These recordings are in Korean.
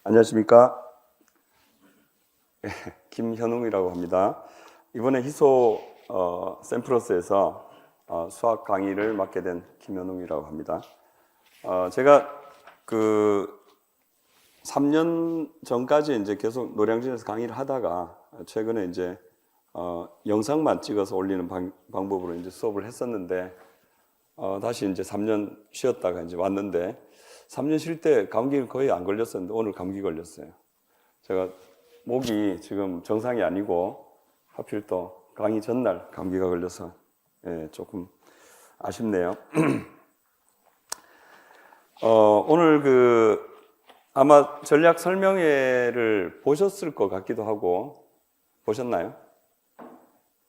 안녕하십니까. 김현웅이라고 합니다. 이번에 희소 샘플러스에서 수학 강의를 맡게 된 김현웅이라고 합니다. 제가 그 3년 전까지 이제 계속 노량진에서 강의를 하다가 최근에 이제 영상만 찍어서 올리는 방법으로 이제 수업을 했었는데 다시 이제 3년 쉬었다가 이제 왔는데 3년 쉴 때 감기를 거의 안 걸렸었는데 오늘 감기 걸렸어요. 제가 목이 지금 정상이 아니고 하필 또 강의 전날 감기가 걸려서 조금 아쉽네요. 오늘 아마 전략 설명회를 보셨을 것 같기도 하고 보셨나요?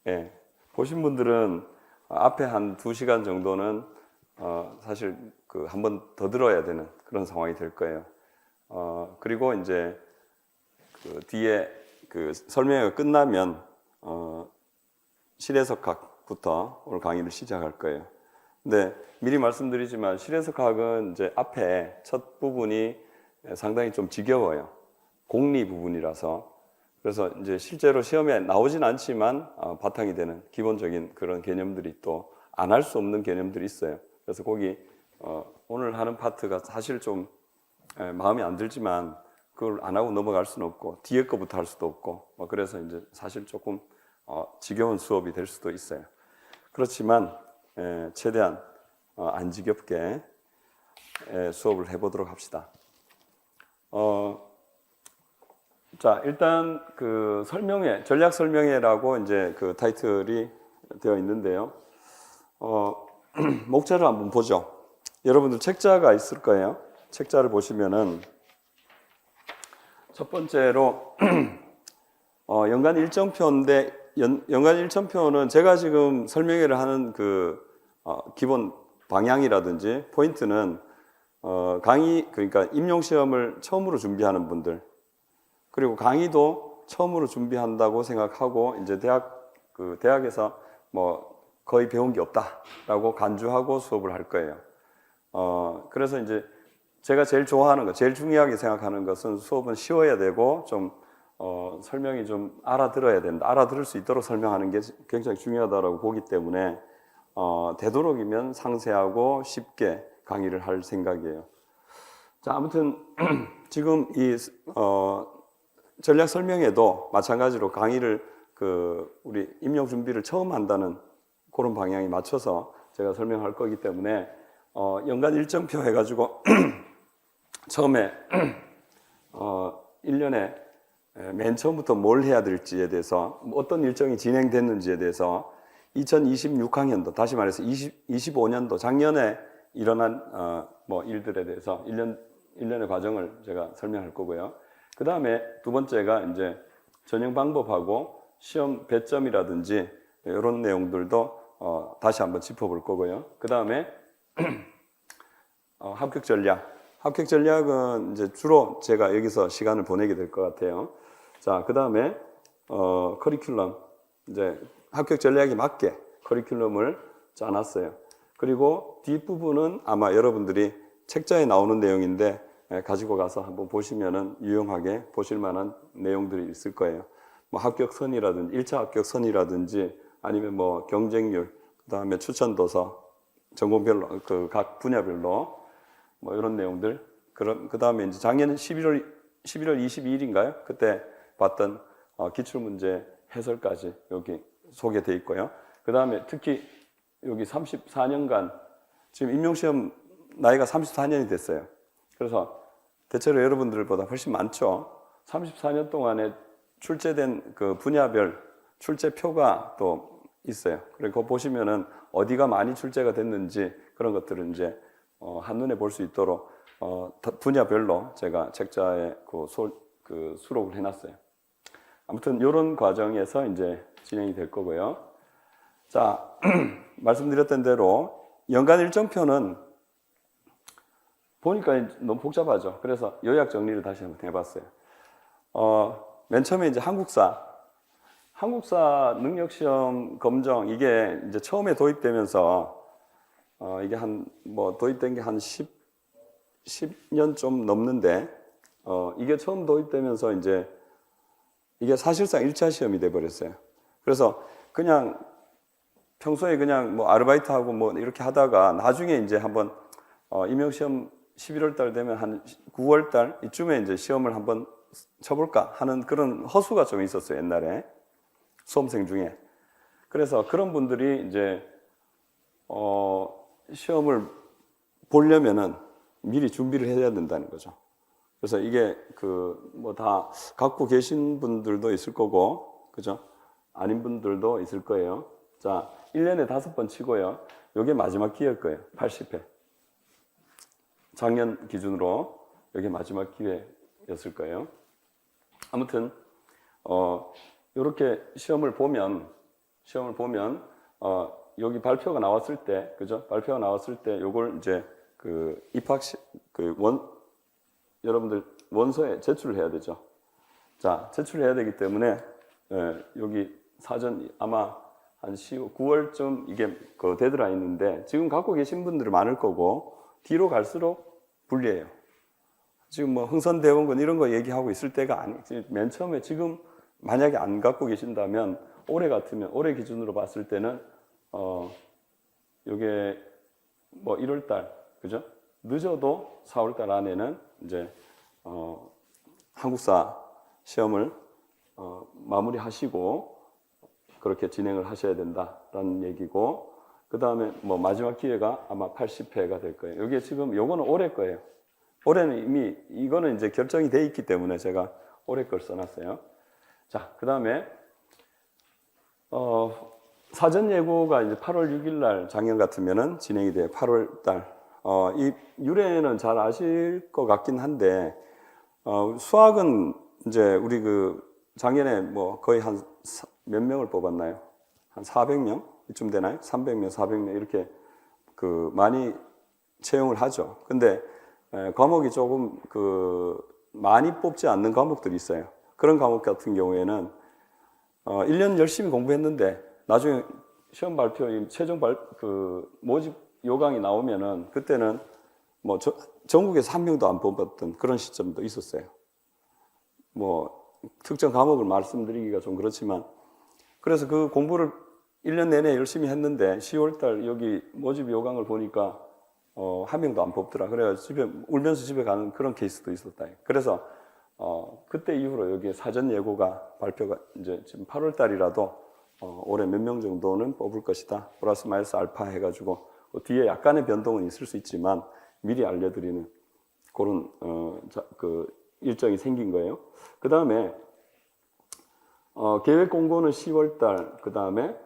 예. 보신 분들은 앞에 한 2시간 정도는 사실 한 번 더 들어야 되는 그런 상황이 될 거예요. 그리고 이제 뒤에 설명회가 끝나면 실해석학부터 오늘 강의를 시작할 거예요. 근데 미리 말씀드리지만 실해석학은 이제 앞에 첫 부분이 상당히 좀 지겨워요. 공리 부분이라서. 그래서 이제 실제로 시험에 나오진 않지만 바탕이 되는 기본적인 그런 개념들이 또 안 할 수 없는 개념들이 있어요. 그래서 거기 오늘 하는 파트가 사실 좀 마음에 안 들지만 그걸 안 하고 넘어갈 수는 없고 뒤에 거부터 할 수도 없고 그래서 이제 사실 조금 지겨운 수업이 될 수도 있어요. 그렇지만 최대한 안 지겹게 수업을 해보도록 합시다. 자, 일단 설명회, 전략 설명회라고 이제 타이틀이 되어 있는데요. 목차를 한번 보죠. 여러분들 책자가 있을 거예요. 책자를 보시면은 첫 번째로 연간 일정표인데 연간 일정표는 제가 지금 설명회를 하는 기본 방향이라든지 포인트는 강의 그러니까 임용 시험을 처음으로 준비하는 분들 그리고 강의도 처음으로 준비한다고 생각하고 이제 대학에서 거의 배운 게 없다라고 간주하고 수업을 할 거예요. 그래서 이제 제가 제일 좋아하는 것, 제일 중요하게 생각하는 것은 수업은 쉬워야 되고 좀 설명이 좀 알아들어야 된다. 알아들을 수 있도록 설명하는 게 굉장히 중요하다고 보기 때문에 되도록이면 상세하고 쉽게 강의를 할 생각이에요. 자, 아무튼 지금 이 전략 설명회도 마찬가지로 강의를 우리 임용 준비를 처음 한다는 그런 방향에 맞춰서 제가 설명할 거기 때문에 연간 일정표 해가지고 처음에 1년에 맨 처음부터 뭘 해야 될지에 대해서 어떤 일정이 진행됐는지에 대해서 2026학년도 다시 말해서 25년도 작년에 일어난 일들에 대해서 1년의 과정을 제가 설명할 거고요. 그 다음에 두 번째가 이제 전형 방법하고 시험 배점이라든지 이런 내용들도 다시 한번 짚어볼 거고요. 그 다음에 합격 전략. 합격 전략은 이제 주로 제가 여기서 시간을 보내게 될 것 같아요. 자, 그 다음에 커리큘럼. 이제 합격 전략에 맞게 커리큘럼을 짜놨어요. 그리고 뒷부분은 아마 여러분들이 책자에 나오는 내용인데 가지고 가서 한번 보시면은 유용하게 보실 만한 내용들이 있을 거예요. 합격선이라든지 1차 합격선이라든지 아니면 경쟁률, 그 다음에 추천도서, 전공별로 각 분야별로 이런 내용들. 그 다음에 이제 작년 11월 22일인가요? 그때 봤던 기출문제 해설까지 여기 소개되어 있고요. 그 다음에 특히 여기 34년간 지금 임용시험 나이가 34년이 됐어요. 그래서 대체로 여러분들보다 훨씬 많죠. 34년 동안에 출제된 분야별 출제표가 또 있어요. 그리고 보시면은 어디가 많이 출제가 됐는지 그런 것들을 이제 한눈에 볼 수 있도록 분야별로 제가 책자에 수록을 해놨어요. 아무튼 이런 과정에서 이제 진행이 될 거고요. 자, 말씀드렸던 대로 연간 일정표는 보니까 너무 복잡하죠. 그래서 요약 정리를 다시 한번 해봤어요. 맨 처음에 이제 한국사 능력시험 검정 이게 이제 처음에 도입되면서 이게 도입된 게 한 10년 좀 넘는데 이게 처음 도입되면서 이제 이게 사실상 1차 시험이 돼 버렸어요. 그래서 그냥 평소에 그냥 뭐 아르바이트하고 뭐 이렇게 하다가 나중에 이제 한번 임용시험 11월 달 되면 한 9월 달 이쯤에 이제 시험을 한번 쳐볼까 하는 그런 허수가 좀 있었어요, 옛날에. 수험생 중에. 그래서 그런 분들이 이제, 시험을 보려면은 미리 준비를 해야 된다는 거죠. 그래서 이게 뭐 다 갖고 계신 분들도 있을 거고, 그죠? 아닌 분들도 있을 거예요. 자, 1년에 5번 치고요. 요게 마지막 기회일 거예요. 80회. 작년 기준으로 요게 마지막 기회였을 거예요. 아무튼, 요렇게 시험을 보면, 여기 발표가 나왔을 때, 그죠? 발표가 나왔을 때 요걸 이제 여러분들 원서에 제출을 해야 되죠. 자, 제출해야 되기 때문에, 여기 사전 아마 한 9월쯤 이게 그 데드라인인데 지금 갖고 계신 분들이 많을 거고 뒤로 갈수록 불리해요. 지금 뭐 흥선대원군 이런 거 얘기하고 있을 때가 아니지. 맨 처음에 지금 만약에 안 갖고 계신다면 올해 기준으로 봤을 때는 요게 뭐 1월 달, 그죠? 늦어도 4월 달 안에는 이제 한국사 시험을 마무리하시고 그렇게 진행을 하셔야 된다라는 얘기고, 그 다음에 뭐 마지막 기회가 아마 80회가 될 거예요. 여기에 지금 요거는 올해 거예요. 올해는 이미 이거는 이제 결정이 돼 있기 때문에 제가 올해 걸 써놨어요. 자, 그 다음에 사전 예고가 이제 8월 6일 날 작년 같으면은 진행이 돼요. 8월 달. 이 유래는 잘 아실 것 같긴 한데 수학은 이제 우리 작년에 뭐 거의 한 몇 명을 뽑았나요? 한 400명 이쯤 되나요? 300명, 400명 이렇게 많이 채용을 하죠. 근데 과목이 조금 많이 뽑지 않는 과목들이 있어요. 그런 과목 같은 경우에는 1년 열심히 공부했는데 나중에 시험 발표, 최종 모집 요강이 나오면은 그때는 뭐 전국에서 한 명도 안 뽑았던 그런 시점도 있었어요. 뭐 특정 과목을 말씀드리기가 좀 그렇지만, 그래서 그 공부를 1년 내내 열심히 했는데 10월 달 여기 모집 요강을 보니까 한 명도 안 뽑더라. 그래서 울면서 집에 가는 그런 케이스도 있었다. 그래서 그때 이후로 여기 사전 예고가 발표가 이제 지금 8월 달이라도 올해 몇 명 정도는 뽑을 것이다. 플러스 마이너스 알파 해가지고 뒤에 약간의 변동은 있을 수 있지만 미리 알려드리는 그런 일정이 생긴 거예요. 그 다음에 계획 공고는 10월 달, 그 다음에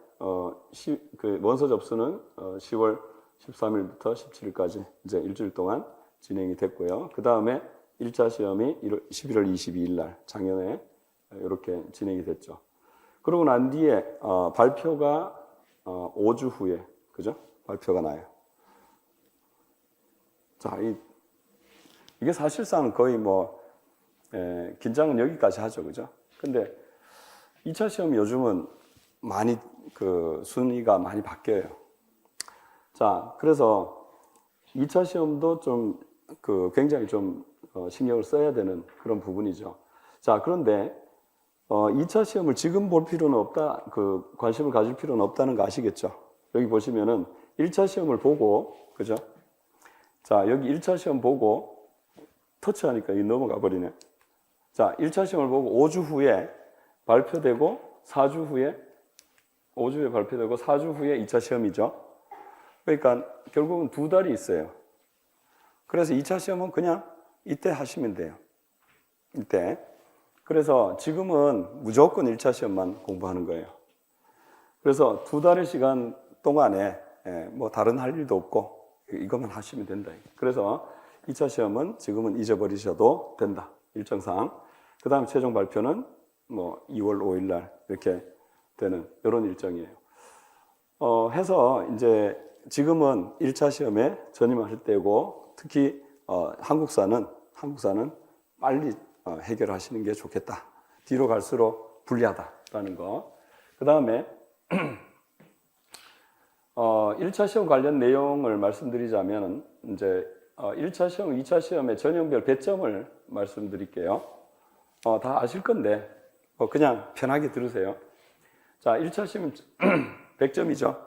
원서 접수는 10월 13일부터 17일까지 이제 일주일 동안 진행이 됐고요. 그 다음에 1차 시험이 11월 22일 날 작년에 이렇게 진행이 됐죠. 그러고 난 뒤에 발표가 5주 후에, 그죠? 발표가 나요. 자, 이게 사실상 거의 뭐 긴장은 여기까지 하죠, 그죠? 근데 2차 시험 요즘은 많이 순위가 많이 바뀌어요. 자, 그래서 2차 시험도 좀 굉장히 좀 신경을 써야 되는 그런 부분이죠. 자, 그런데 2차 시험을 지금 볼 필요는 없다, 관심을 가질 필요는 없다는 거 아시겠죠? 여기 보시면은 1차 시험을 보고, 그죠? 자, 여기 1차 시험 보고 터치하니까 이 넘어가 버리네. 자, 1차 시험을 보고 5주 후에 발표되고 4주 후에 5주에 발표되고 4주 후에 2차 시험이죠. 그러니까 결국은 2달이 있어요. 그래서 2차 시험은 그냥 이때 하시면 돼요. 이때. 그래서 지금은 무조건 1차 시험만 공부하는 거예요. 그래서 2달의 시간 동안에 뭐 다른 할 일도 없고 이것만 하시면 된다. 그래서 2차 시험은 지금은 잊어버리셔도 된다. 일정상. 그 다음 최종 발표는 뭐 2월 5일 날 이렇게 되는 이런 일정이에요. 해서 이제 지금은 1차 시험에 전임하실 때고 특히 한국사는 빨리 해결하시는 게 좋겠다. 뒤로 갈수록 불리하다라는 거. 그 다음에 1차 시험 관련 내용을 말씀드리자면 이제 1차 시험, 2차 시험의 전형별 배점을 말씀드릴게요. 다 아실 건데 그냥 편하게 들으세요. 자, 1차 시험 100점이죠.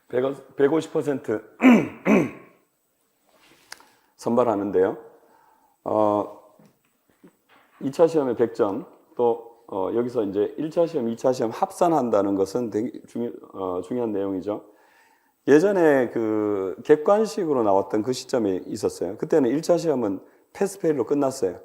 150% 선발하는데요. 2차 시험에 100점, 또 여기서 이제 1차 시험, 2차 시험 합산한다는 것은 되게 중요한 내용이죠. 예전에 그 객관식으로 나왔던 그 시점이 있었어요. 그때는 1차 시험은 패스페일로 끝났어요.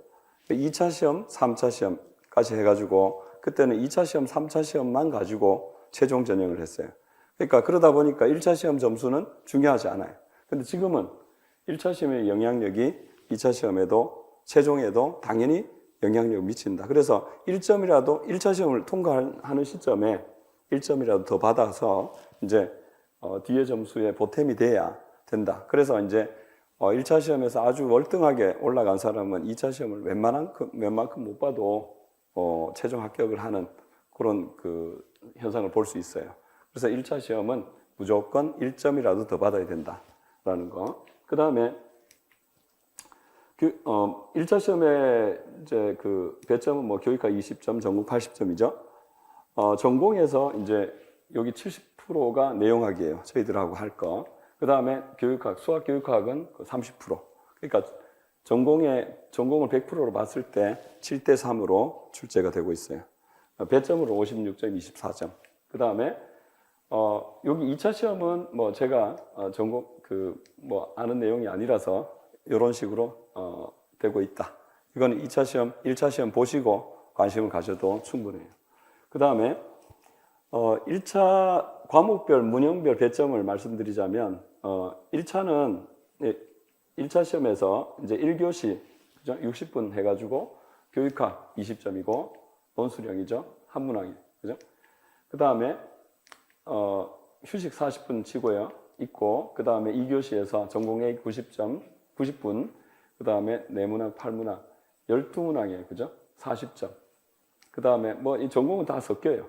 2차 시험, 3차 시험까지 해가지고 그때는 2차 시험, 3차 시험만 가지고 최종 전형을 했어요. 그러니까 그러다 보니까 1차 시험 점수는 중요하지 않아요. 근데 지금은 1차 시험의 영향력이 2차 시험에도 최종에도 당연히 영향력을 미친다. 그래서 1점이라도 1차 시험을 통과하는 시점에 1점이라도 더 받아서 이제 뒤에 점수에 보탬이 돼야 된다. 그래서 이제 1차 시험에서 아주 월등하게 올라간 사람은 2차 시험을 웬만큼 못 봐도 최종 합격을 하는 그런 그 현상을 볼 수 있어요. 그래서 1차 시험은 무조건 1점이라도 더 받아야 된다라는 거. 그 다음에 1차 시험에 이제 그 배점은 뭐 교육학 20점, 전공 80점이죠. 전공에서 이제 여기 70%가 내용학이에요. 저희들하고 할 거. 그 다음에 교육학, 수학 교육학은 30%. 그러니까 전공을 100%로 봤을 때 7대 3으로 출제가 되고 있어요. 배점으로 56점, 24점. 그 다음에 여기 2차 시험은 뭐 제가 전공 뭐 아는 내용이 아니라서 이런 식으로 되고 있다. 이거는 2차 시험, 1차 시험 보시고 관심을 가져도 충분해요. 그 다음에 1차 과목별, 문형별 배점을 말씀드리자면 1차는 1차 시험에서 이제 1교시 그죠? 60분 해가지고 교육학 20점이고 논술형이죠. 한문항이 그죠? 그 다음에 휴식 40분 치고요. 있고 그 다음에 2교시에서 전공 A 90점, 90분 그 다음에 내문학, 팔문학 12문항이에요. 그죠? 40점. 그 다음에 뭐 이 전공은 다 섞여요.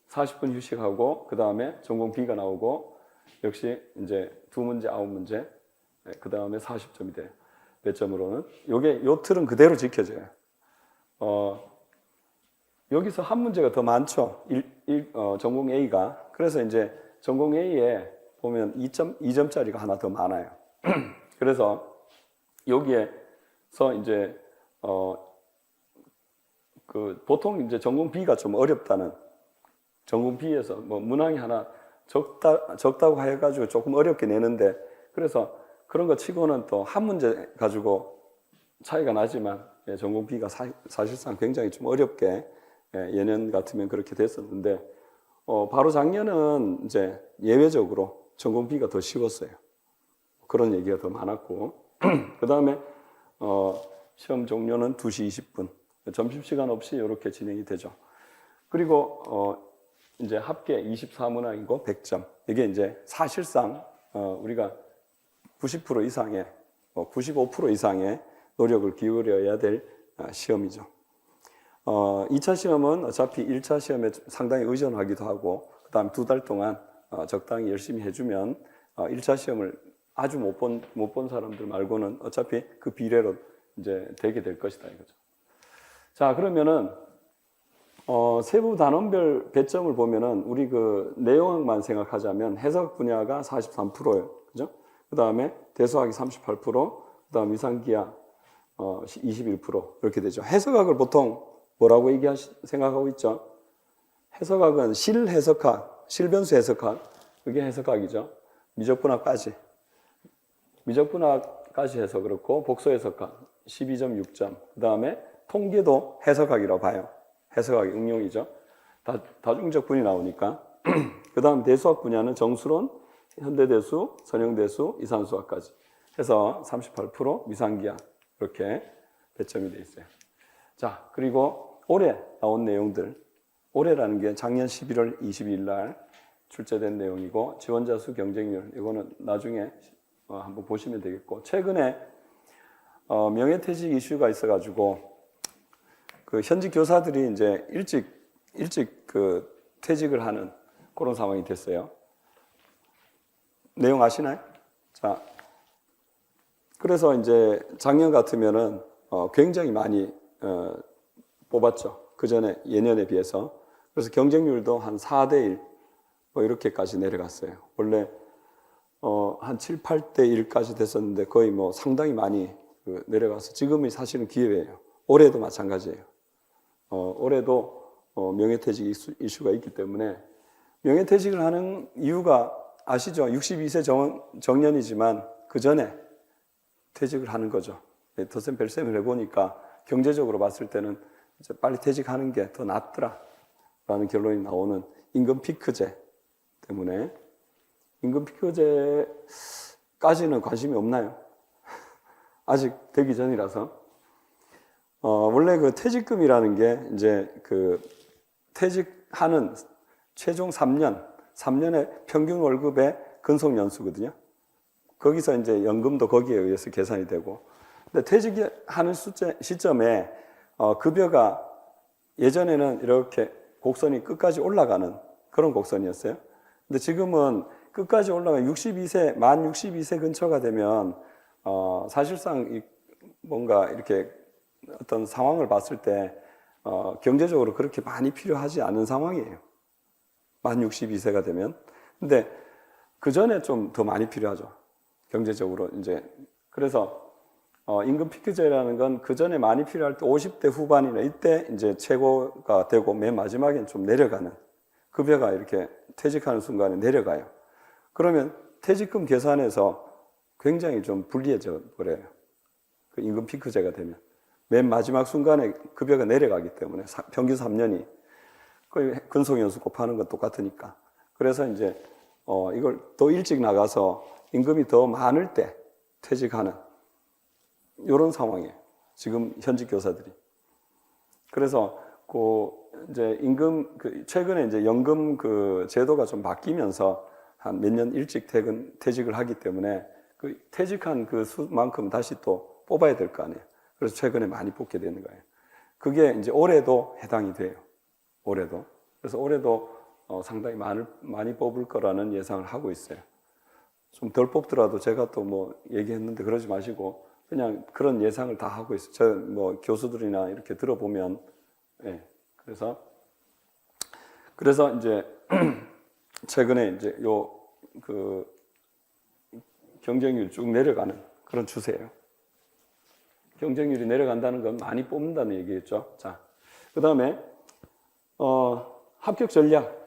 40분 휴식하고 그 다음에 전공 B가 나오고 역시 이제 2문제, 9문제 그 다음에 40점이 돼요. 배점으로는 요 틀은 그대로 지켜져요. 여기서 한 문제가 더 많죠. 전공 A가. 그래서 이제 전공 A에 보면 2점짜리가 하나 더 많아요. 그래서 여기에서 이제 보통 이제 전공 B가 좀 어렵다는 전공 B에서 뭐 문항이 하나 적다고 해가지고 조금 어렵게 내는데 그래서 그런 거 치고는 또 한 문제 가지고 차이가 나지만 전공 B가 사실상 굉장히 좀 어렵게 예년 같으면 그렇게 됐었는데 바로 작년은 이제 예외적으로 전공 B가 더 쉬웠어요. 그런 얘기가 더 많았고 그 다음에 시험 종료는 2시 20분 점심시간 없이 이렇게 진행이 되죠. 그리고 이제 합계 24문항이고 100점 이게 이제 사실상 우리가 90% 이상의 95% 이상의 노력을 기울여야 될 시험이죠. 2차 시험은 어차피 1차 시험에 상당히 의존하기도 하고 그 다음 2달 동안 적당히 열심히 해주면 1차 시험을 아주 못 본 사람들 말고는 어차피 그 비례로 이제 되게 될 것이다 이거죠. 자, 그러면은 세부 단원별 배점을 보면은 우리 그 내용학만 생각하자면 해석 분야가 43%예요. 그죠? 그 다음에 대수학이 38%, 그 다음 위상기하 21% 이렇게 되죠. 해석학을 보통 뭐라고 생각하고 있죠? 해석학은 실해석학, 실변수 해석학, 그게 해석학이죠. 미적분학까지 해서 그렇고 복수 해석학 12.6점. 그 다음에 통계도 해석학이라고 봐요. 해석학의 응용이죠. 다중적 분이 나오니까. 그 다음 대수학 분야는 정수론, 현대대수, 선형대수, 이산수학까지 해서 38%, 위상기하 이렇게 배점이 되어 있어요. 자, 그리고 올해 나온 내용들. 올해라는 게 작년 11월 22일 날 출제된 내용이고 지원자 수 경쟁률 이거는 나중에 한번 보시면 되겠고 최근에 명예퇴직 이슈가 있어가지고 그 현직 교사들이 이제 일찍 그 퇴직을 하는 그런 상황이 됐어요. 내용 아시나요? 자, 그래서 이제 작년 같으면은 굉장히 많이 뽑았죠. 그 전에 예년에 비해서. 그래서 경쟁률도 한 4대 1 뭐 이렇게까지 내려갔어요. 원래 한 7, 8대 1까지 됐었는데 거의 뭐 상당히 많이 내려가서 지금이 사실은 기회예요. 올해도 마찬가지예요. 올해도 명예퇴직 이슈가 있기 때문에 명예퇴직을 하는 이유가 아시죠? 62세 정년이지만 그 전에 퇴직을 하는 거죠. 덧셈 뺄셈을 해보니까 경제적으로 봤을 때는 이제 빨리 퇴직하는 게 더 낫더라라는 결론이 나오는 임금 피크제 때문에. 임금 피크제까지는 관심이 없나요? 아직 되기 전이라서. 원래 그 퇴직금이라는 게 이제 그 퇴직하는 최종 3년의 평균 월급의 근속 연수거든요. 거기서 이제 연금도 거기에 의해서 계산이 되고. 근데 퇴직하는 시점에 급여가 예전에는 이렇게 곡선이 끝까지 올라가는 그런 곡선이었어요. 근데 지금은 끝까지 올라가는 만 62세 근처가 되면 사실상 뭔가 이렇게 어떤 상황을 봤을 때 경제적으로 그렇게 많이 필요하지 않은 상황이에요. 만 62세가 되면. 근데 그 전에 좀 더 많이 필요하죠. 경제적으로 이제. 그래서 임금 피크제라는 건 그 전에 많이 필요할 때 50대 후반이나 이때 이제 최고가 되고 맨 마지막엔 좀 내려가는, 급여가 이렇게 퇴직하는 순간에 내려가요. 그러면 퇴직금 계산에서 굉장히 좀 불리해져 버려요. 그 임금 피크제가 되면 맨 마지막 순간에 급여가 내려가기 때문에 평균 3년이 거의 근속연수 곱하는 건 똑같으니까. 그래서 이제 이걸 더 일찍 나가서 임금이 더 많을 때 퇴직하는 이런 상황이에요. 지금 현직 교사들이. 그래서 이제 최근에 이제 연금 제도가 좀 바뀌면서 한 몇 년 일찍 퇴직을 하기 때문에 그 퇴직한 그 수만큼 다시 또 뽑아야 될 거 아니에요. 그래서 최근에 많이 뽑게 되는 거예요. 그게 이제 올해도 해당이 돼요. 올해도. 그래서 올해도 상당히 많이 뽑을 거라는 예상을 하고 있어요. 좀 덜 뽑더라도 제가 또 뭐 얘기했는데 그러지 마시고 그냥 그런 예상을 다 하고 있어요. 저 뭐 교수들이나 이렇게 들어보면. 예. 그래서 이제 최근에 이제 경쟁률 쭉 내려가는 그런 추세예요. 경쟁률이 내려간다는 건 많이 뽑는다는 얘기겠죠. 자, 그 다음에 합격 전략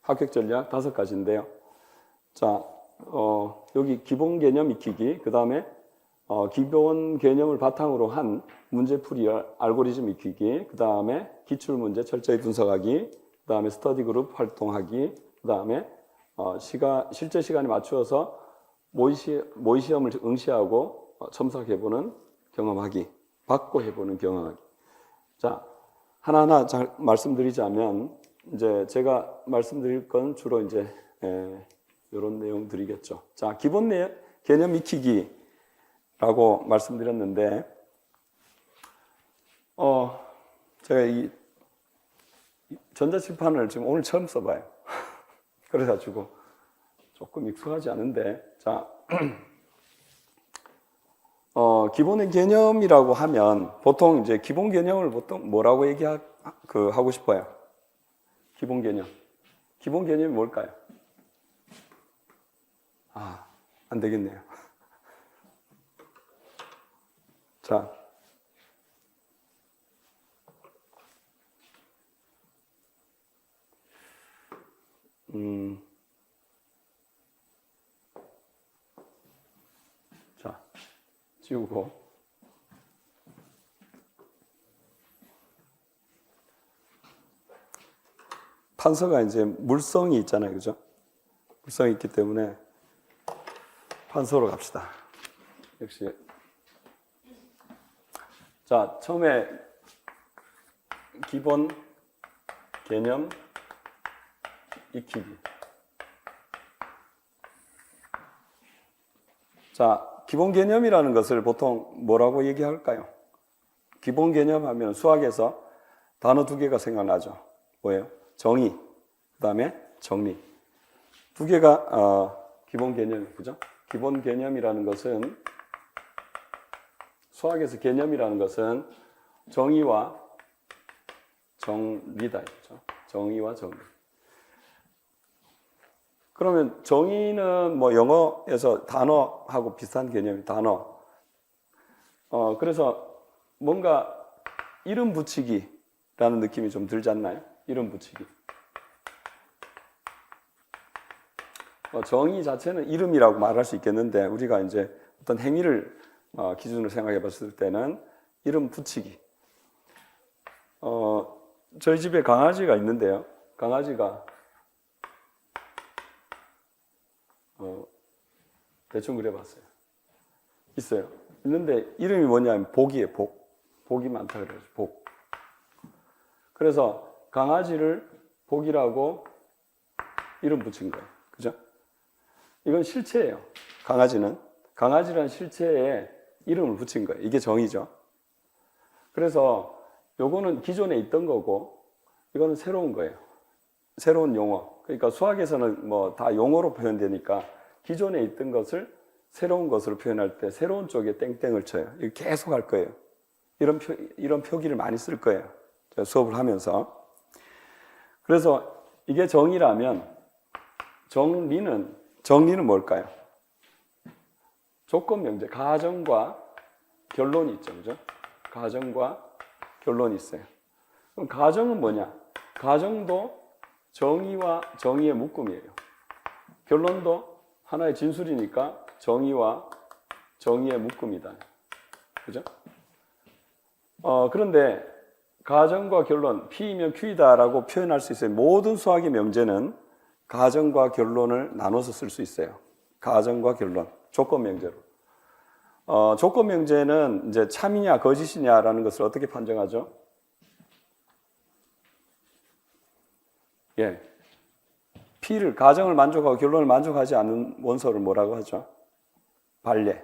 5가지인데요. 자, 여기 기본 개념 익히기, 그 다음에 기본 개념을 바탕으로 한 문제풀이 알고리즘 익히기, 그 다음에 기출문제 철저히 분석하기, 그 다음에 스터디 그룹 활동하기, 그 다음에 실제 시간에 맞추어서 모의 시험을 응시하고 첨삭해보는 경험하기, 받고 해보는 경험하기. 자, 하나하나 잘 말씀드리자면, 이제 제가 말씀드릴 건 주로 이제 이런 내용 드리겠죠. 자, 기본 개념 익히기라고 말씀드렸는데, 제가 이 전자칠판을 지금 오늘 처음 써봐요. 그래가지고 조금 익숙하지 않은데, 자, 기본의 개념이라고 하면 보통 이제 기본 개념을 보통 뭐라고 하고 싶어요? 기본 개념. 기본 개념이 뭘까요? 안 되겠네요. 자, 자, 지우고. 판서가 이제 물성이 있잖아요. 그죠? 물성이 있기 때문에 판서로 갑시다. 역시. 자, 처음에 기본 개념 익히기. 자, 기본 개념이라는 것을 보통 뭐라고 얘기할까요? 기본 개념 하면 수학에서 단어 2개가 생각나죠. 뭐예요? 정의, 그 다음에 정리. 2개가 기본 개념, 그죠? 기본 개념이라는 것은, 수학에서 개념이라는 것은 정의와 정리다. 그죠? 정의와 정리. 그러면 정의는 뭐 영어에서 단어하고 비슷한 개념이 단어. 그래서 뭔가 이름 붙이기라는 느낌이 좀 들지 않나요? 이름 붙이기. 정의 자체는 이름이라고 말할 수 있겠는데 우리가 이제 어떤 행위를 기준으로 생각해 봤을 때는 이름 붙이기. 저희 집에 강아지가 있는데요. 강아지가 대충 그려봤어요. 있어요. 있는데 이름이 뭐냐면 복이에요. 복. 복이 많다 그래요. 복. 그래서 강아지를 복이라고 이름 붙인 거예요. 그죠? 이건 실체예요. 강아지라는 실체에 이름을 붙인 거예요. 이게 정의죠. 그래서 요거는 기존에 있던 거고 이거는 새로운 거예요. 새로운 용어. 그러니까 수학에서는 뭐 다 용어로 표현되니까 기존에 있던 것을 새로운 것으로 표현할 때 새로운 쪽에 땡땡을 쳐요. 이거 계속 할 거예요. 이런 표기를 많이 쓸 거예요. 제가 수업을 하면서. 그래서 이게 정의라면 정리는 뭘까요? 조건 명제, 가정과 결론이 있죠. 그죠? 가정과 결론이 있어요. 그럼 가정은 뭐냐? 가정도 정의와 정의의 묶음이에요. 결론도 하나의 진술이니까 정의와 정의의 묶음이다. 그죠? 그런데 가정과 결론, P이면 Q이다라고 표현할 수 있어요. 모든 수학의 명제는 가정과 결론을 나눠서 쓸 수 있어요. 가정과 결론, 조건 명제로. 조건 명제는 이제 참이냐 거짓이냐라는 것을 어떻게 판정하죠? 예. P를 가정을 만족하고 결론을 만족하지 않는 원소를 뭐라고 하죠? 반례.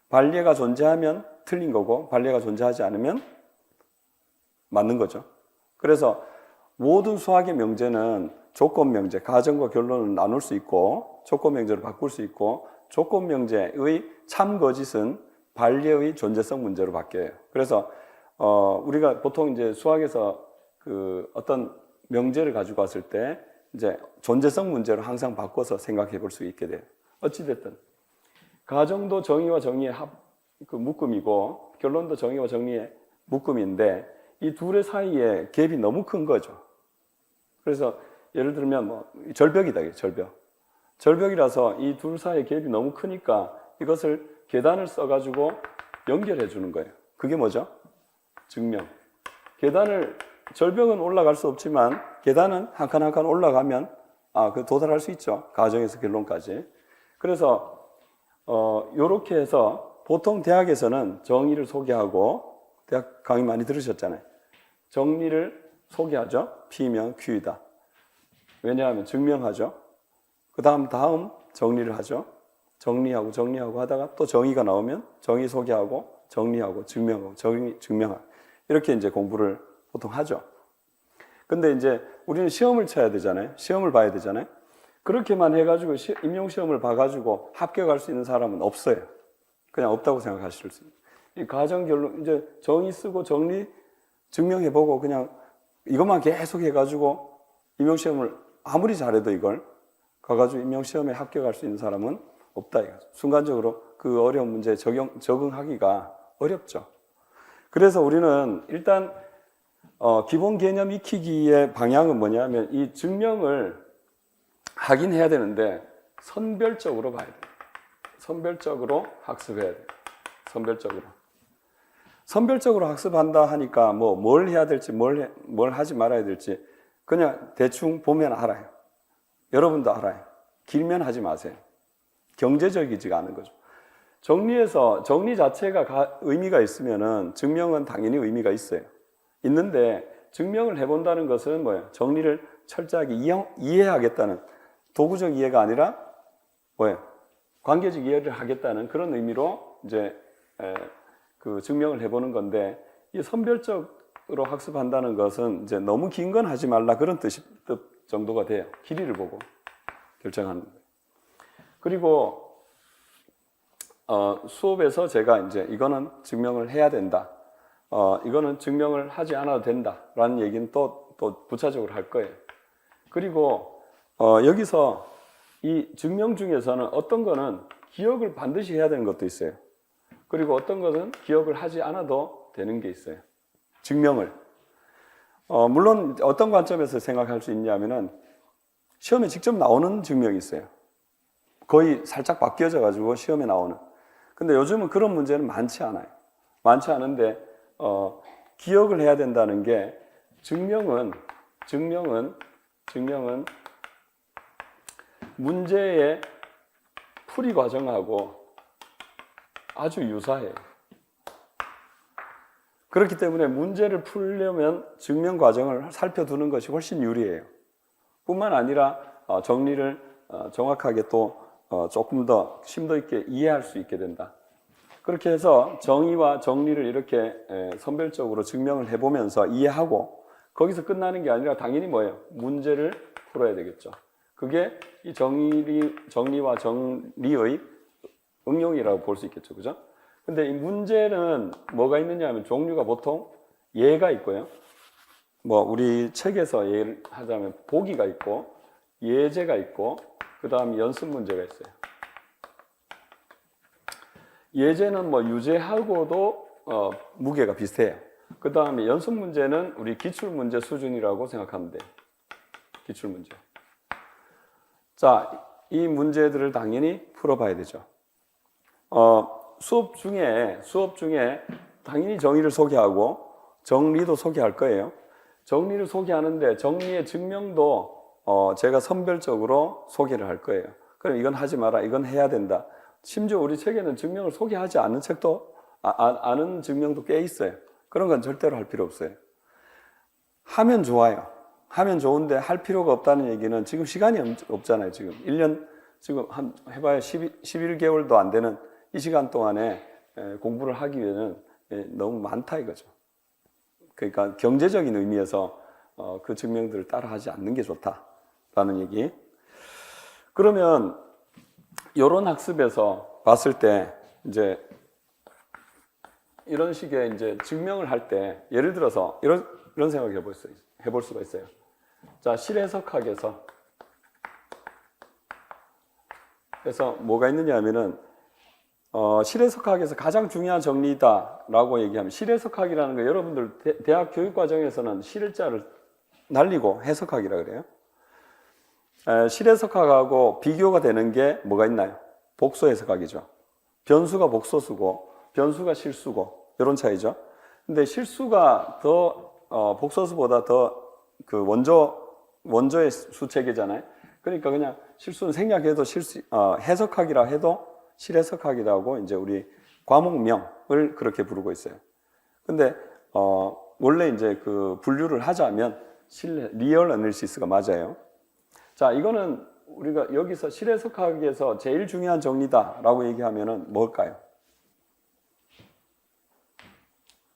반례가 존재하면 틀린 거고 반례가 존재하지 않으면 맞는 거죠. 그래서 모든 수학의 명제는 조건 명제, 가정과 결론을 나눌 수 있고 조건 명제로 바꿀 수 있고 조건 명제의 참 거짓은 반례의 존재성 문제로 바뀌어요. 그래서 우리가 보통 이제 수학에서 그 어떤 명제를 가지고 왔을 때 이제 존재성 문제로 항상 바꿔서 생각해 볼 수 있게 돼요. 어찌됐든 가정도 정의와 정의의 그 묶음이고 결론도 정의와 정의의 묶음인데 이 둘의 사이에 갭이 너무 큰 거죠. 그래서 예를 들면 뭐 절벽이다, 절벽. 절벽이라서 이 둘 사이의 갭이 너무 크니까 이것을 계단을 써가지고 연결해 주는 거예요. 그게 뭐죠? 증명. 절벽은 올라갈 수 없지만 계단은 한 칸 한 칸 올라가면 그 도달할 수 있죠. 가정에서 결론까지. 그래서 요렇게 해서 보통 대학에서는 정의를 소개하고 대학 강의 많이 들으셨잖아요. 정리를 소개하죠. P면 Q이다. 왜냐하면 증명하죠. 그 다음 정리를 하죠. 정리하고 하다가 또 정의가 나오면 정의 소개하고 정리하고 증명하고 증명하고 이렇게 이제 공부를 보통 하죠. 근데 이제 우리는 시험을 쳐야 되잖아요. 시험을 봐야 되잖아요. 그렇게만 해가지고 임용시험을 봐가지고 합격할 수 있는 사람은 없어요. 그냥 없다고 생각하실 수 있어요. 이 가정 결론, 이제 정의 쓰고 정리 증명해보고 그냥 이것만 계속 해가지고 임용시험을 아무리 잘해도 이걸 가가지고 임용시험에 합격할 수 있는 사람은 없다. 이거죠. 순간적으로 그 어려운 문제에 적응하기가 어렵죠. 그래서 우리는 일단 기본 개념 익히기의 방향은 뭐냐면 이 증명을 하긴 해야 되는데 선별적으로 봐야 돼요. 선별적으로 학습해야 돼요. 선별적으로 학습한다 하니까 뭘 해야 될지 뭘 하지 말아야 될지 그냥 대충 보면 알아요. 여러분도 알아요. 길면 하지 마세요. 경제적이지가 않은 거죠. 정리 자체가 의미가 있으면은 증명은 당연히 의미가 있어요. 있는데 증명을 해본다는 것은 뭐예요? 정리를 철저하게 이해하겠다는 도구적 이해가 아니라 뭐예요? 관계적 이해를 하겠다는 그런 의미로 이제 그 증명을 해보는 건데 이 선별적으로 학습한다는 것은 이제 너무 긴 건 하지 말라 그런 뜻 정도가 돼요. 길이를 보고 결정하는 거예요. 그리고 수업에서 제가 이제 이거는 증명을 해야 된다. 이거는 증명을 하지 않아도 된다라는 얘기는 또 부차적으로 할 거예요. 그리고 여기서 이 증명 중에서는 어떤 거는 기억을 반드시 해야 되는 것도 있어요. 그리고 어떤 것은 기억을 하지 않아도 되는 게 있어요. 증명을. 물론 어떤 관점에서 생각할 수 있냐면은 시험에 직접 나오는 증명이 있어요. 거의 살짝 바뀌어져 가지고 시험에 나오는. 근데 요즘은 그런 문제는 많지 않아요. 많지 않은데 기억을 해야 된다는 게 증명은 문제의 풀이 과정하고 아주 유사해요. 그렇기 때문에 문제를 풀려면 증명 과정을 살펴두는 것이 훨씬 유리해요. 뿐만 아니라 정리를 정확하게 또 조금 더 심도 있게 이해할 수 있게 된다. 그렇게 해서 정의와 정리를 이렇게 선별적으로 증명을 해보면서 이해하고 거기서 끝나는 게 아니라 당연히 뭐예요? 문제를 풀어야 되겠죠. 그게 이 정리와 정리의 응용이라고 볼 수 있겠죠. 그죠? 근데 이 문제는 뭐가 있느냐 하면 종류가 보통 예가 있고요. 뭐 우리 책에서 예를 하자면 보기가 있고 예제가 있고 그 다음에 연습 문제가 있어요. 예제는 뭐 유제하고도 무게가 비슷해요. 그 다음에 연습 문제는 우리 기출문제 수준이라고 생각하면 돼요. 기출문제. 자, 이 문제들을 당연히 풀어봐야 되죠. 수업 중에 당연히 정의를 소개하고 정리도 소개할 거예요. 정리를 소개하는데 정리의 증명도 제가 선별적으로 소개를 할 거예요. 그럼 이건 하지 마라, 이건 해야 된다. 심지어 우리 책에는 증명을 소개하지 않는 책도 아는 증명도 꽤 있어요. 그런 건 절대로 할 필요 없어요. 하면 좋아요. 하면 좋은데 할 필요가 없다는 얘기는 지금 시간이 없잖아요. 지금 1년 지금 해봐야 11개월도 안 되는 이 시간 동안에 공부를 하기 위해는 너무 많다 이거죠. 그러니까 경제적인 의미에서 그 증명들을 따라하지 않는 게 좋다라는 얘기. 그러면 이런 학습에서 봤을 때 이제 이런 식의 이제 증명을 할 때 예를 들어서 이런 생각을 해볼 수가 있어요. 자, 실해석학에서 그래서 뭐가 있느냐 하면은 실해석학에서 가장 중요한 정리다라고 얘기하면 실해석학이라는 거 여러분들 대학 교육 과정에서는 실자를 날리고 해석학이라 그래요. 실해석학하고 비교가 되는 게 뭐가 있나요? 복소 해석학이죠. 변수가 복소수고 변수가 실수고 이런 차이죠. 근데 실수가 더 복소수보다 더 그 원조의 수체계잖아요. 그러니까 그냥 실수는 생략해도 해석학이라 해도 실해석학이라고 이제 우리 과목명을 그렇게 부르고 있어요. 근데 원래 이제 그 분류를 하자면 리얼 어널리시스가 맞아요. 자, 이거는 우리가 여기서 실해석학에서 제일 중요한 정리다라고 얘기하면은 뭘까요?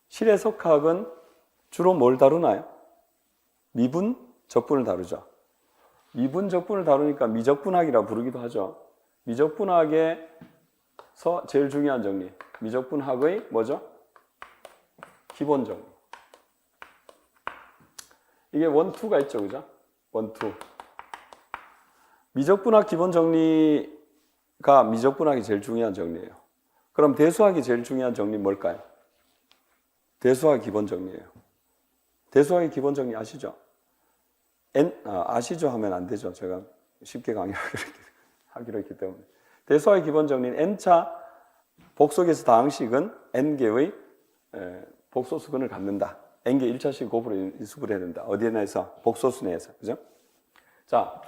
실해석학은 주로 뭘 다루나요? 미분, 적분을 다루죠. 미분, 적분을 다루니까 미적분학이라 부르기도 하죠. 미적분학에서 제일 중요한 정리. 미적분학의 뭐죠? 기본 정리. 이게 원투가 있죠, 그죠? 원투. 미적분학 기본 정리가 미적분학이 제일 중요한 정리예요. 그럼 대수학이 제일 중요한 정리 뭘까요? 대수학 기본 정리예요. 대수학의 기본 정리 아시죠? 아시죠 하면 안 되죠. 제가 쉽게 강의하기로 했기 때문에. 대수학의 기본 정리는 n차 복속에서 다항식은 n개의 복소수근을 갖는다. n개 1차식 곱으로 인수분해야 된다. 어디에 내서? 복소수 내에서. 그죠? 자,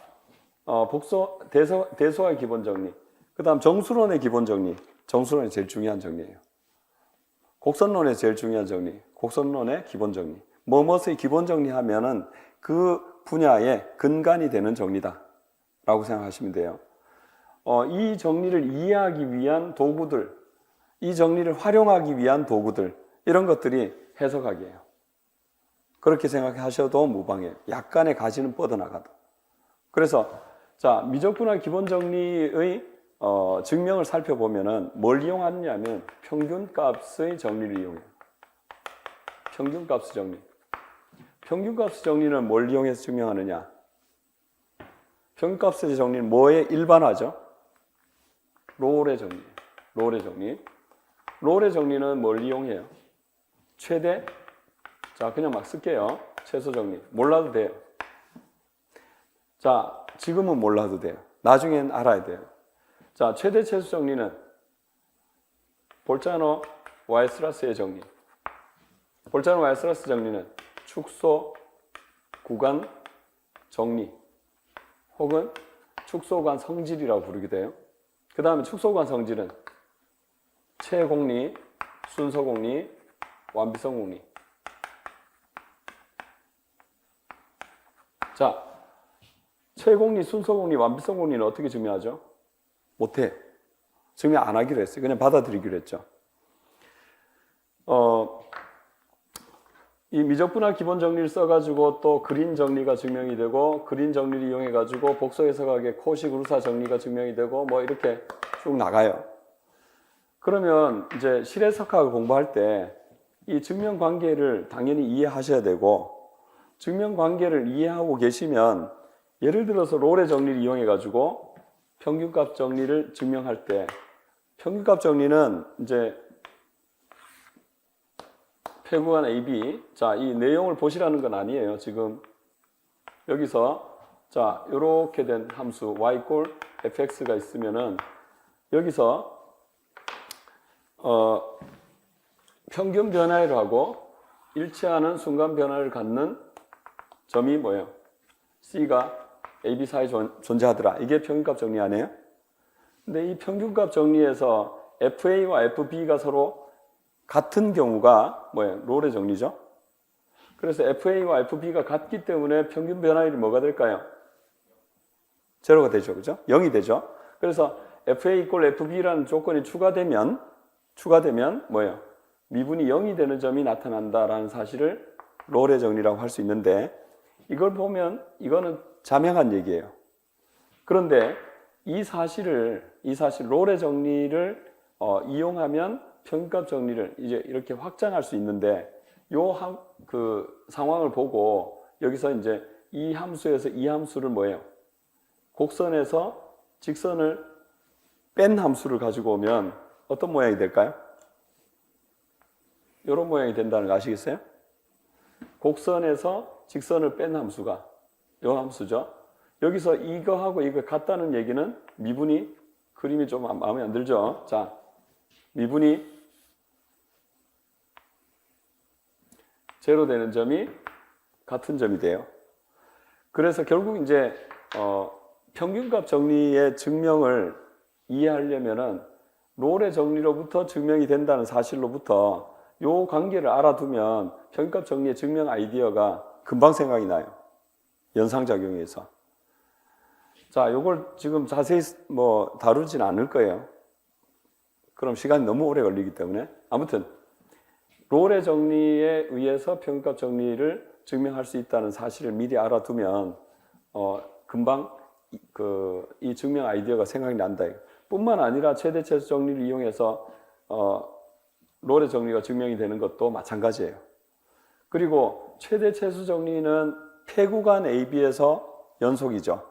대수학의 기본 정리. 그 다음 정수론의 기본 정리. 정수론이 제일 중요한 정리예요. 곡선론의 제일 중요한 정리. 곡선론의 기본 정리. 뭐뭐의 기본 정리하면은 그 분야의 근간이 되는 정리다 라고 생각하시면 돼요. 이 정리를 이해하기 위한 도구들, 이 정리를 활용하기 위한 도구들, 이런 것들이 해석학이에요. 그렇게 생각하셔도 무방해요. 약간의 가시는 뻗어나가도. 그래서 자, 미적분학 기본 정리의 증명을 살펴보면은 뭘 이용하느냐면 평균값의 정리를 이용해요. 평균값의 정리. 평균값의 정리는 뭘 이용해서 증명하느냐? 평균값의 정리는 뭐에 일반화죠? 롤의 정리. 롤의 정리. 롤의 정리는 뭘 이용해요? 최대? 자, 그냥 막 쓸게요. 최소 정리. 몰라도 돼요. 자, 지금은 몰라도 돼요. 나중엔 알아야 돼요. 자, 최대 최소 정리는 볼자노 와이스라스의 정리. 볼자노 와이스라스 정리는 축소 구간 정리 혹은 축소 구간 성질이라고 부르기도 해요. 그 다음에 축소 구간 성질은 최공리, 순서공리, 완비성공리. 자, 최공리, 순서공리, 완비성공리는 어떻게 증명하죠? 못해. 증명 안 하기로 했어요. 그냥 받아들이기로 했죠. 이 미적분할 기본 정리를 써가지고 또 그린 정리가 증명이 되고 그린 정리를 이용해가지고 복소 해석학의 코식 우르사 정리가 증명이 되고 뭐 이렇게 쭉 나가요. 그러면 이제 실해석학을 공부할 때 이 증명 관계를 당연히 이해하셔야 되고 증명 관계를 이해하고 계시면 예를 들어서 롤의 정리를 이용해가지고 평균값 정리를 증명할 때 평균값 정리는 이제 폐구간 AB. 자, 이 내용을 보시라는 건 아니에요. 지금 여기서 자, 이렇게 된 함수 y 꼴 fx가 있으면은 여기서 평균 변화를 하고 일치하는 순간 변화를 갖는 점이 뭐예요? C가 AB 사이에 존재하더라. 이게 평균값 정리 아니에요? 근데 이 평균값 정리에서 FA와 FB가 서로 같은 경우가 뭐예요? 롤의 정리죠. 그래서 FA와 FB가 같기 때문에 평균 변화율이 뭐가 될까요? 제로가 되죠. 그죠? 0이 되죠. 그래서 FA 이꼴 FB라는 조건이 추가되면 뭐예요? 미분이 0이 되는 점이 나타난다라는 사실을 롤의 정리라고 할 수 있는데 이걸 보면 이거는 자명한 얘기예요. 그런데 이 사실 롤의 정리를 이용하면 평균값 정리를 이제 이렇게 확장할 수 있는데 그 상황을 보고 여기서 이제 이 함수에서 이 함수를 뭐예요? 곡선에서 직선을 뺀 함수를 가지고 오면 어떤 모양이 될까요? 이런 모양이 된다는 거 아시겠어요? 곡선에서 직선을 뺀 함수가 이 함수죠. 여기서 이거하고 이거 같다는 얘기는 미분이 그림이 좀 마음에 안 들죠? 자, 미분이 제로 되는 점이 같은 점이 돼요. 그래서 결국 이제 평균값 정리의 증명을 이해하려면은 롤의 정리로부터 증명이 된다는 사실로부터 요 관계를 알아두면 평균값 정리의 증명 아이디어가 금방 생각이 나요. 연상작용에서. 자, 요걸 지금 자세히 다루진 않을 거예요. 그럼 시간이 너무 오래 걸리기 때문에. 아무튼 롤의 정리에 의해서 평균값 정리를 증명할 수 있다는 사실을 미리 알아두면 금방 이 증명 아이디어가 생각이 난다. 뿐만 아니라 최대 최소 정리를 이용해서 롤의 정리가 증명이 되는 것도 마찬가지예요. 그리고 최대 최소 정리는 폐구간 AB에서 연속이죠.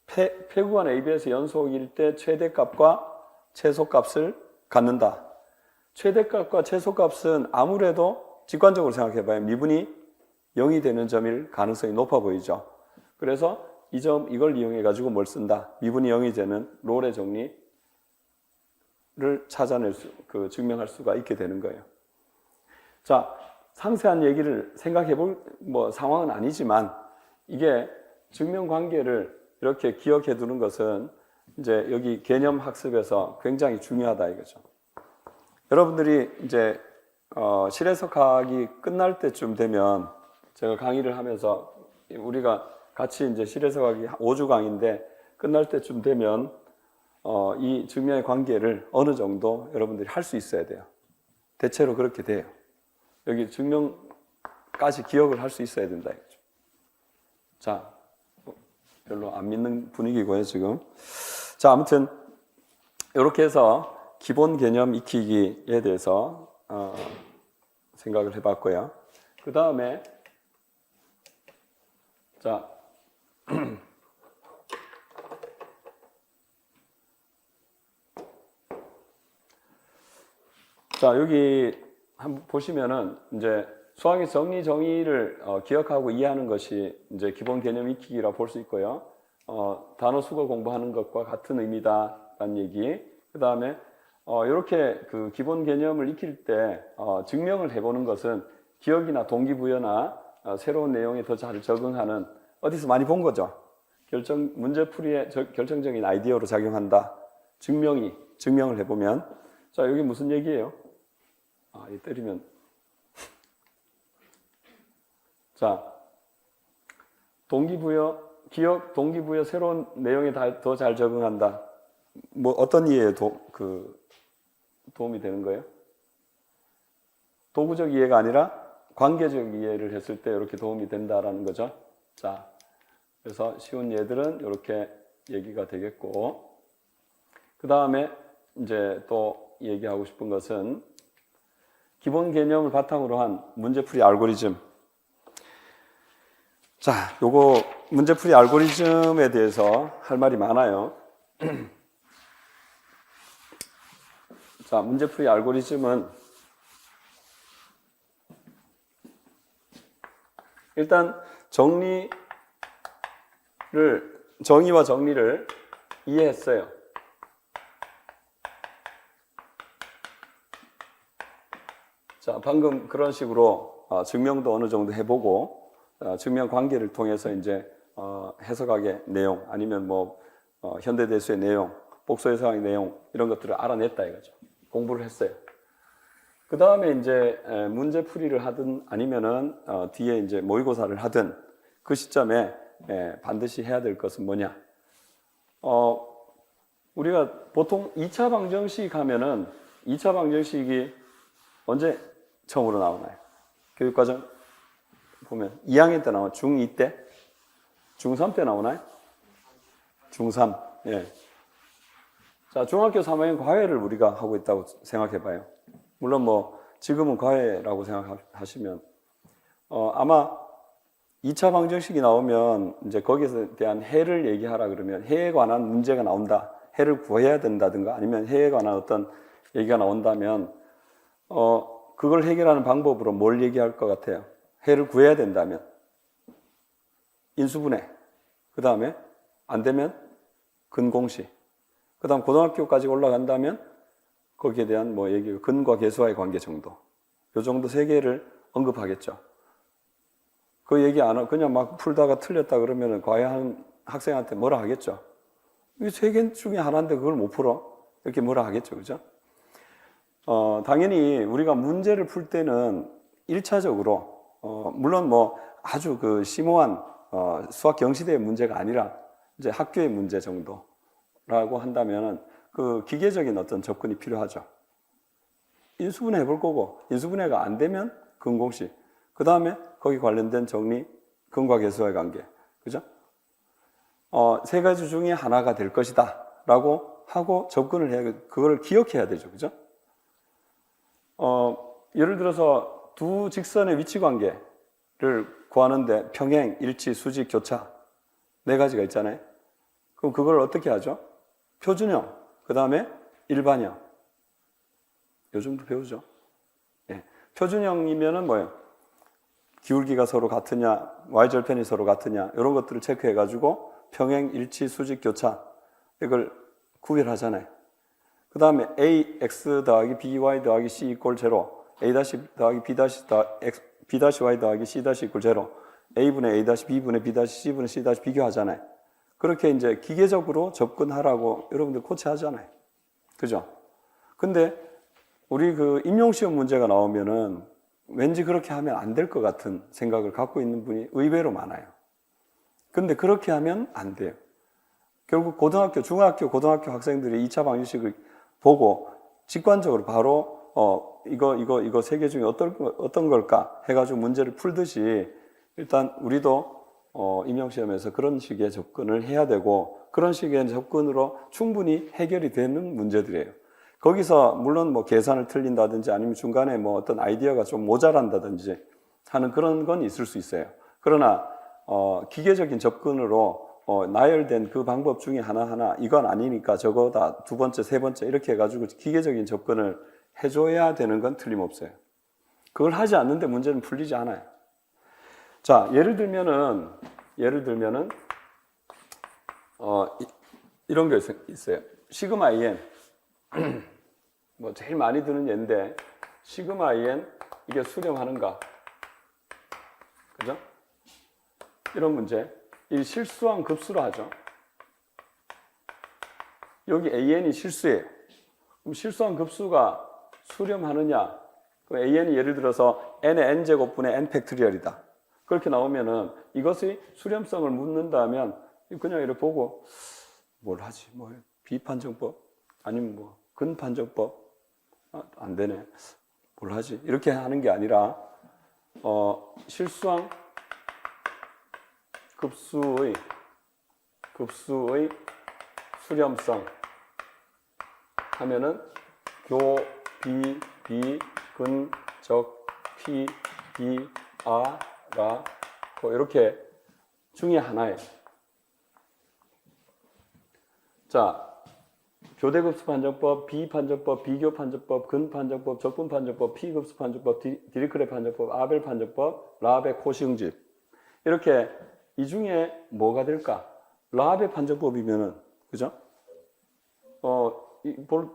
폐구간 AB에서 연속일 때 최대값과 최소값을 갖는다. 최대값과 최소값은 아무래도 직관적으로 생각해봐요. 미분이 0이 되는 점일 가능성이 높아 보이죠. 그래서 이걸 이용해가지고 뭘 쓴다? 미분이 0이 되는 롤의 정리를 찾아낼 증명할 수가 있게 되는 거예요. 자, 상세한 얘기를 생각해볼 상황은 아니지만 이게 증명 관계를 이렇게 기억해 두는 것은 이제 여기 개념 학습에서 굉장히 중요하다 이거죠. 여러분들이 이제 실해석학이 끝날 때쯤 되면 제가 강의를 하면서 우리가 같이 이제 실해석학이 5주 강의인데 끝날 때쯤 되면 이 증명의 관계를 어느 정도 여러분들이 할 수 있어야 돼요. 대체로 그렇게 돼요. 여기 증명까지 기억을 할 수 있어야 된다 이거죠. 자, 별로 안 믿는 분위기고요 지금. 자, 아무튼 이렇게 해서 기본 개념 익히기에 대해서 생각을 해봤고요. 그 다음에 자, 자 여기 한번 보시면은 이제 수학의 정리 정의를 기억하고 이해하는 것이 이제 기본 개념 익히기라 볼 수 있고요. 단어 수거 공부하는 것과 같은 의미다라는 얘기. 그 다음에 이렇게 그 기본 개념을 익힐 때 증명을 해보는 것은 기억이나 동기부여나 새로운 내용에 더 잘 적응하는 어디서 많이 본 거죠. 문제풀이의 결정적인 아이디어로 작용한다. 증명을 해보면 자 여기 무슨 얘기예요? 이 때리면 자 기억 동기부여 새로운 내용에 더 잘 적응한다. 뭐 어떤 이해에 도움이 되는 거예요? 도구적 이해가 아니라 관계적 이해를 했을 때 이렇게 도움이 된다라는 거죠. 자, 그래서 쉬운 예들은 이렇게 얘기가 되겠고, 그 다음에 이제 또 얘기하고 싶은 것은 기본 개념을 바탕으로 한 문제풀이 알고리즘. 자, 요거 문제풀이 알고리즘에 대해서 할 말이 많아요. 자, 문제풀이 알고리즘은 일단 정의와 정리를 이해했어요. 자, 방금 그런 식으로 증명도 어느 정도 해보고 증명 관계를 통해서 이제 해석학의 내용 아니면 뭐 현대대수의 내용, 복소해석학의 내용 이런 것들을 알아냈다 이거죠. 공부를 했어요. 그 다음에 이제 문제풀이를 하든 아니면은 뒤에 이제 모의고사를 하든 그 시점에 반드시 해야 될 것은 뭐냐? 우리가 보통 2차 방정식 하면은 2차 방정식이 언제 처음으로 나오나요? 교육과정 보면 2학년 때 나오나? 중2 때? 중3 때 나오나요? 중3. 예. 자, 중학교 3학년 과외를 우리가 하고 있다고 생각해 봐요. 물론 뭐 지금은 과외라고 생각하시면 아마 2차 방정식이 나오면 이제 거기에 대한 해를 얘기하라 그러면 해에 관한 문제가 나온다. 해를 구해야 된다든가 아니면 해에 관한 어떤 얘기가 나온다면 그걸 해결하는 방법으로 뭘 얘기할 것 같아요? 해를 구해야 된다면 인수분해. 그 다음에 안 되면 근공식. 그 다음 고등학교까지 올라간다면 거기에 대한 뭐 얘기, 근과 계수와의 관계 정도. 요 정도 세 개를 언급하겠죠. 그 얘기 안 하고 그냥 막 풀다가 틀렸다 그러면 과외하는 학생한테 뭐라 하겠죠. 이 세 개 중에 하나인데 그걸 못 풀어. 이렇게 뭐라 하겠죠. 그죠? 당연히 우리가 문제를 풀 때는 1차적으로, 물론 뭐 아주 그 심오한 수학 경시대의 문제가 아니라 이제 학교의 문제 정도라고 한다면 그 기계적인 어떤 접근이 필요하죠. 인수분해 해볼 거고, 인수분해가 안 되면 근공식. 그 다음에 거기 관련된 정리, 근과 계수와의 관계. 그죠? 세 가지 중에 하나가 될 것이다. 라고 하고 접근을 해야, 그걸 기억해야 되죠. 그죠? 예를 들어서 두 직선의 위치 관계를 구하는데 평행, 일치, 수직, 교차. 네 가지가 있잖아요. 그럼 그걸 어떻게 하죠? 표준형. 그 다음에 일반형. 요즘도 배우죠. 예. 표준형이면은 뭐예요? 기울기가 서로 같으냐, y절편이 서로 같으냐, 이런 것들을 체크해가지고 평행, 일치, 수직, 교차. 이걸 구별하잖아요. 그 다음에 ax 더하기 by 더하기 c 이꼴 제로, a 더하기 b y 더하기 c 이꼴 제로, a분의 a b분의 b c분의 c 비교하잖아요. 그렇게 이제 기계적으로 접근하라고 여러분들 코치하잖아요. 그죠? 근데 우리 그 임용시험 문제가 나오면은 왠지 그렇게 하면 안 될 것 같은 생각을 갖고 있는 분이 의외로 많아요. 근데 그렇게 하면 안 돼요. 결국 고등학교, 중학교, 고등학교 학생들이 2차 방정식을 보고 직관적으로 바로 이거 세 개 중에 어떤 걸까 해가지고 문제를 풀듯이 일단 우리도 임용시험에서 그런 식의 접근을 해야 되고 그런 식의 접근으로 충분히 해결이 되는 문제들이에요. 거기서 물론 뭐 계산을 틀린다든지 아니면 중간에 뭐 어떤 아이디어가 좀 모자란다든지 하는 그런 건 있을 수 있어요. 그러나 기계적인 접근으로 나열된 그 방법 중에 하나하나 이건 아니니까 저거다 두 번째, 세 번째 이렇게 해가지고 기계적인 접근을 해줘야 되는 건 틀림없어요. 그걸 하지 않는데 문제는 풀리지 않아요. 자, 예를 들면은 이런 게 있어요. 시그마 IN 뭐 제일 많이 드는 예인데 시그마 IN 이게 수렴하는가? 그죠? 이런 문제. 이 실수한 급수로 하죠. 여기 AN이 실수예요. 그럼 실수한 급수가 수렴하느냐? 그럼 AN이 예를 들어서 n의 n제곱분의 n 팩토리얼이다. 그렇게 나오면은 이것의 수렴성을 묻는다면 그냥 이렇게 보고 뭘 하지? 뭐 비판정법 아니면 뭐 근판정법 안 되네. 뭘 하지? 이렇게 하는 게 아니라 실수한 급수의 수렴성 하면은 교, 비, 근, 적, 피, 비, 아, 라, 고 이렇게 중에 하나예요. 자, 교대급수판정법, 비판정법, 비교판정법, 근판정법, 적분판정법, 피급수판정법, 디리크레 판정법, 아벨 판정법, 라베 코시응집 이렇게 이 중에 뭐가 될까? 라베 판정법이면은 그죠?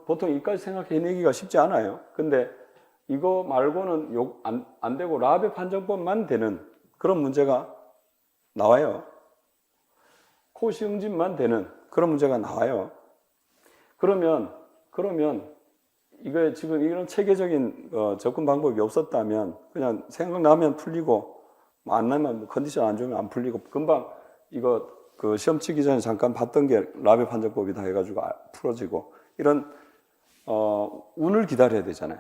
보통 이까지 생각해내기가 쉽지 않아요. 근데 이거 말고는 안 되고 라베 판정법만 되는 그런 문제가 나와요. 코시응집만 되는 그런 문제가 나와요. 그러면 이거 지금 이런 체계적인 접근 방법이 없었다면 그냥 생각나면 풀리고 안 나면 컨디션 안 좋으면 안 풀리고 금방 이거 그 시험 치기 전에 잠깐 봤던 게 라베 판정법이다 해가지고 풀어지고 이런 운을 기다려야 되잖아요.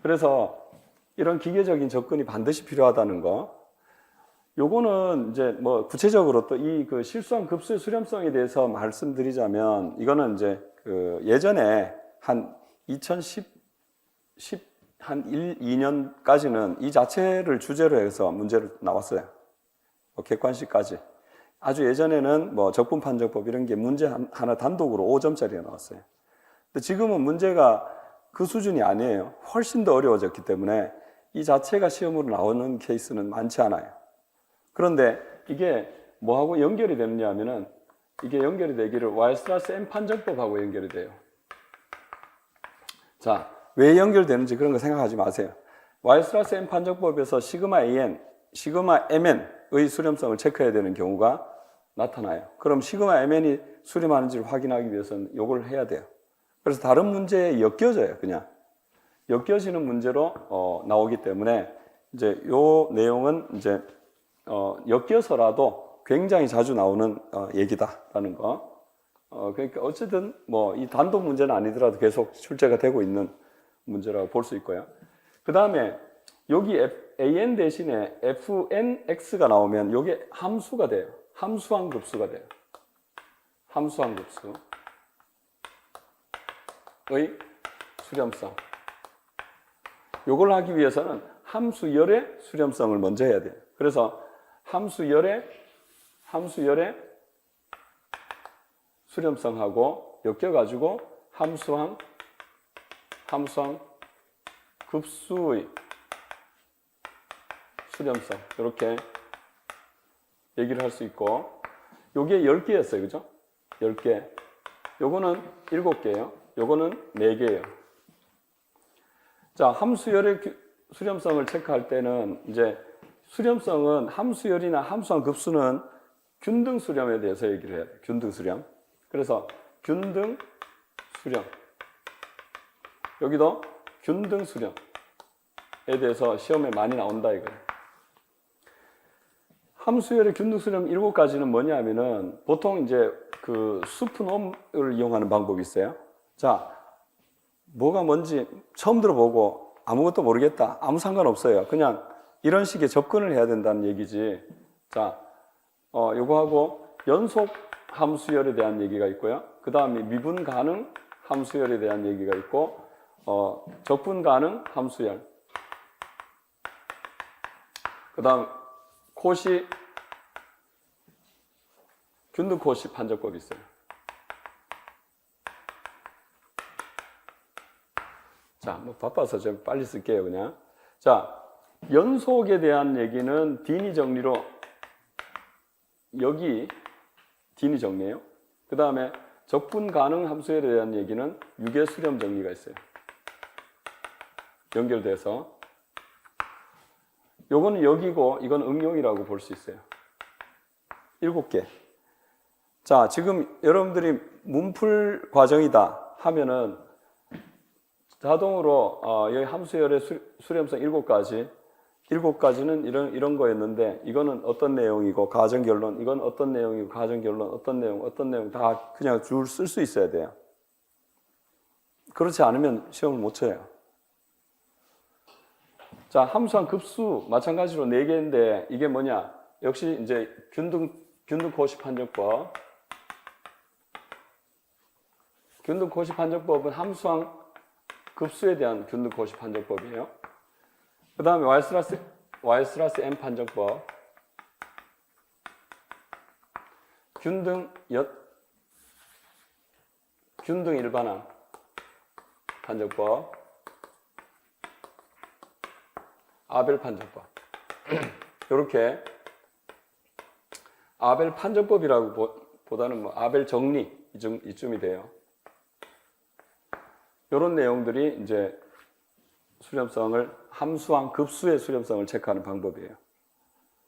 그래서 이런 기계적인 접근이 반드시 필요하다는 거. 요거는 이제 뭐 구체적으로 또 이 그 실수한 급수의 수렴성에 대해서 말씀드리자면 이거는 이제 그 예전에 한 2010한 1, 2년까지는 이 자체를 주제로 해서 문제를 나왔어요. 객관식까지. 아주 예전에는 뭐 적분판정법 이런 게 문제 하나 단독으로 5점짜리가 나왔어요. 근데 지금은 문제가 그 수준이 아니에요. 훨씬 더 어려워졌기 때문에 이 자체가 시험으로 나오는 케이스는 많지 않아요. 그런데 이게 뭐하고 연결이 되느냐 하면은 이게 연결이 되기를 와일스트라스 판정법하고 연결이 돼요. 자, 왜 연결되는지 그런 거 생각하지 마세요. 와일스트라스 판정법에서 시그마 AN, 시그마 MN의 수렴성을 체크해야 되는 경우가 나타나요. 그럼 시그마 MN이 수렴하는지를 확인하기 위해서는 이걸 해야 돼요. 그래서 다른 문제에 엮여져요. 그냥 엮여지는 문제로 나오기 때문에 이제 요 내용은 이제 엮여서라도 굉장히 자주 나오는 얘기다라는 거. 그러니까 어쨌든 뭐 이 단독 문제는 아니더라도 계속 출제가 되고 있는 문제라고 볼 수 있고요. 그 다음에 여기 AN 대신에 FNX가 나오면 이게 함수가 돼요. 함수항 급수가 돼요. 함수항 급수의 수렴성. 요걸 하기 위해서는 함수열의 수렴성을 먼저 해야 돼요. 그래서 함수열의 수렴성하고 엮여가지고 함수항 급수의 수렴성 이렇게 얘기를 할 수 있고 요게 10개였어요. 그죠? 10개. 요거는 7개예요. 요거는 4개예요. 자, 함수열의 수렴성을 체크할 때는 이제 수렴성은 함수열이나 함수항 급수는 균등 수렴에 대해서 얘기를 해야 돼요. 균등 수렴. 그래서 균등 수렴. 여기도 균등 수렴에 대해서 시험에 많이 나온다 이거예요. 함수열의 균등 수렴 7가지는 뭐냐 하면은 보통 이제 그 수프놈을 이용하는 방법이 있어요. 자, 뭐가 뭔지 처음 들어보고 아무것도 모르겠다. 아무 상관없어요. 그냥 이런 식의 접근을 해야 된다는 얘기지. 자, 요거하고 연속 함수열에 대한 얘기가 있고요. 그 다음에 미분 가능 함수열에 대한 얘기가 있고, 적분 가능 함수열. 그 다음, 균등 코시 판정법이 있어요. 자, 뭐 바빠서 좀 빨리 쓸게요, 그냥. 자, 연속에 대한 얘기는 디니 정리로, 여기 디니 정리예요. 그 다음에 적분 가능 함수에 대한 얘기는 유계 수렴 정리가 있어요. 연결돼서. 요거는 여기고, 이건 응용이라고 볼 수 있어요. 7개. 자, 지금 여러분들이 문풀 과정이다 하면은 자동으로 여기 함수열의 수렴성 7가지는 이런 거였는데, 이거는 어떤 내용이고 가정 결론, 이건 어떤 내용이고 가정 결론, 어떤 내용 다 그냥 줄 쓸 수 있어야 돼요. 그렇지 않으면 시험을 못 쳐요. 자, 함수한 급수 마찬가지로 4개인데 이게 뭐냐? 역시 이제 균등 코시 판정법. 균등 코시 판정법은 함수한 급수에 대한 균등 코시 판정법이에요. 그 다음에 y+m 판정법. 균등 일반항 판정법. 아벨 판정법. 이렇게 아벨 판정법이라고 보다는 뭐 아벨 정리 이쯤이 돼요. 이런 내용들이 이제 수렴성을 함수한 급수의 수렴성을 체크하는 방법이에요.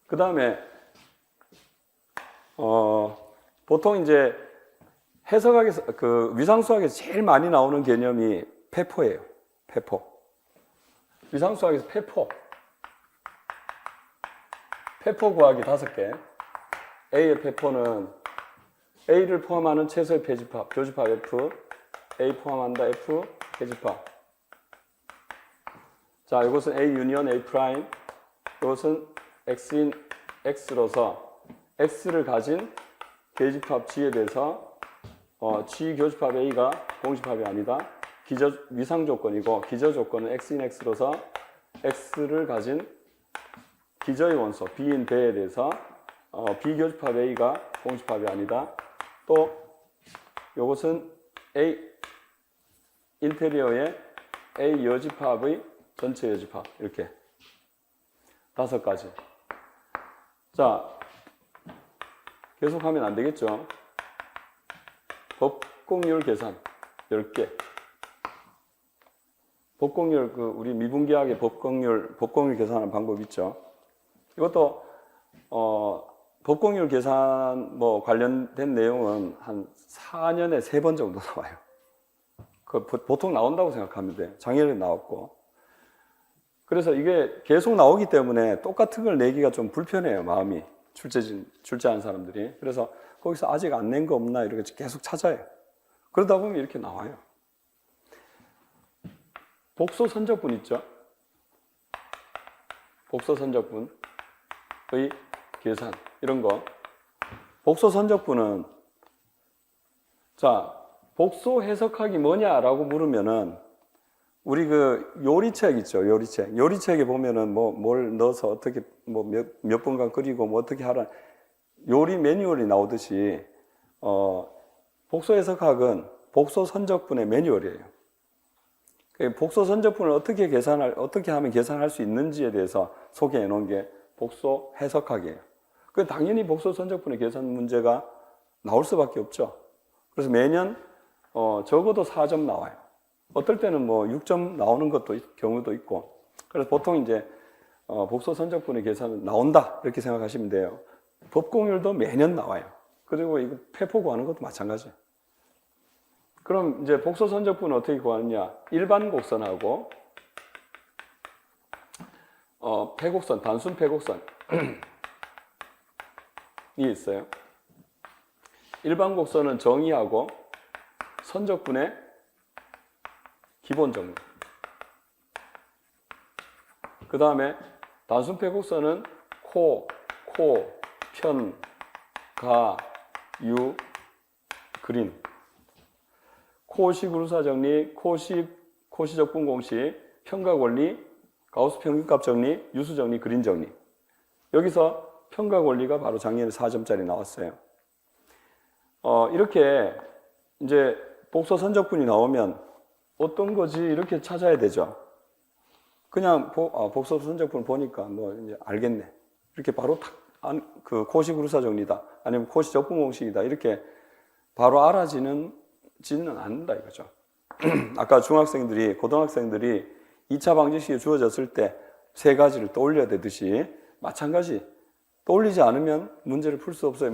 그 다음에 보통 이제 해석학에서 그 위상수학에서 제일 많이 나오는 개념이 페포예요. 페포. 위상수학에서 페포 구하기 5개. A의 페포는 A를 포함하는 최소의 배집합, 교집합 F, A 포함한다 F, 배집합. 자, 이것은 A 유니언 A 프라임, 이것은 X인 X로서 X를 가진 계집합 G에 대해서 G 교집합 A가 공집합이 아니다. 위상 조건이고 기저 조건은 X인 X로서 X를 가진 기저의 원소 B인 배에 대해서 비교집합 A가 공집합이 아니다. 또 이것은 A 인테리어의 A 여집합의 전체 여집합 이렇게 5가지. 자, 계속하면 안 되겠죠. 법공률 계산 10개. 법공률 우리 미분계학의 법공률 계산하는 방법 있죠. 이것도 법공률 계산 관련된 내용은 한 4년에 3번 정도 나와요. 보통 나온다고 생각하면 돼요. 작년에 나왔고. 그래서 이게 계속 나오기 때문에 똑같은 걸 내기가 좀 불편해요, 마음이. 출제한 사람들이. 그래서 거기서 아직 안 낸 거 없나 이렇게 계속 찾아요. 그러다 보면 이렇게 나와요. 복소 선적분 있죠? 복소 선적분의 계산 이런 거. 복소 선적분은 자, 복소 해석학이 뭐냐라고 물으면은 우리 요리책 있죠, 요리책. 요리책에 보면은 뭘 넣어서 어떻게 몇 분간 끓이고 어떻게 하라 요리 매뉴얼이 나오듯이 복소 해석학은 복소 선적분의 매뉴얼이에요. 복소 선적분을 어떻게 하면 계산할 수 있는지에 대해서 소개해 놓은 게 복소 해석학이에요. 당연히 복소 선적분의 계산 문제가 나올 수밖에 없죠. 그래서 매년 적어도 4점 나와요. 어떨 때는 6점 나오는 경우도 있고. 그래서 보통 이제 복소 선적분의 계산은 나온다 이렇게 생각하시면 돼요. 법공률도 매년 나와요. 그리고 이거 페포 구하는 것도 마찬가지예요. 그럼 이제 복소 선적분은 어떻게 구하느냐? 일반 곡선하고 패곡선, 단순 패곡선이 있어요. 일반 곡선은 정의하고 선적분의 기본 정리. 그 다음에 단순 패곡선은 코, 편, 가, 유, 그린. 코시-그루사 정리, 코시-적분 공식, 편과 권리, 가우스 평균값 정리, 유수 정리, 그린 정리. 여기서 편과 권리가 바로 작년에 4점짜리 나왔어요. 이렇게 이제 복소 선적분이 나오면 어떤 거지 이렇게 찾아야 되죠. 그냥 복소 선적분 보니까 뭐 이제 알겠네. 이렇게 바로 그 코시-그루사 정리다. 아니면 코시-적분 공식이다. 이렇게 바로 알아지지는 않는다 이거죠. 아까 중학생들이, 고등학생들이 2차 방정식이 주어졌을 때 세 가지를 떠올려야 되듯이 마찬가지. 떠올리지 않으면 문제를 풀 수 없어요.